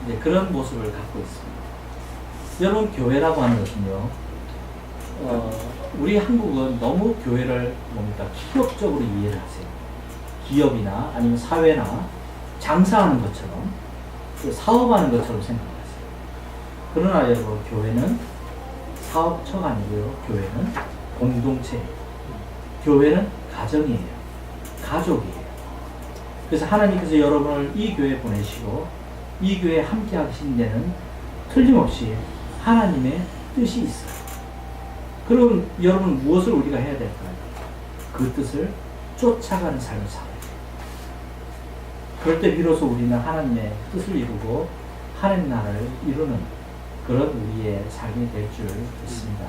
이제 그런 모습을 갖고 있습니다. 여러분 교회라고 하는 것은요, 우리 한국은 너무 교회를 기업적으로 이해를 하세요. 기업이나 아니면 사회나 장사하는 것처럼 사업하는 것처럼 생각하세요. 그러나 여러분 교회는 사업처가 아니고요. 교회는 공동체예요. 교회는 가정이에요. 가족이에요. 그래서 하나님께서 여러분을 이 교회에 보내시고 이 교회에 함께 하신 데는 틀림없이 하나님의 뜻이 있어요. 그럼 여러분 무엇을 우리가 해야 될까요? 그 뜻을 쫓아가는 삶을 살아야 돼요. 그럴 때 비로소 우리는 하나님의 뜻을 이루고 하나님 나라를 이루는 그런 우리의 삶이 될 줄 믿습니다.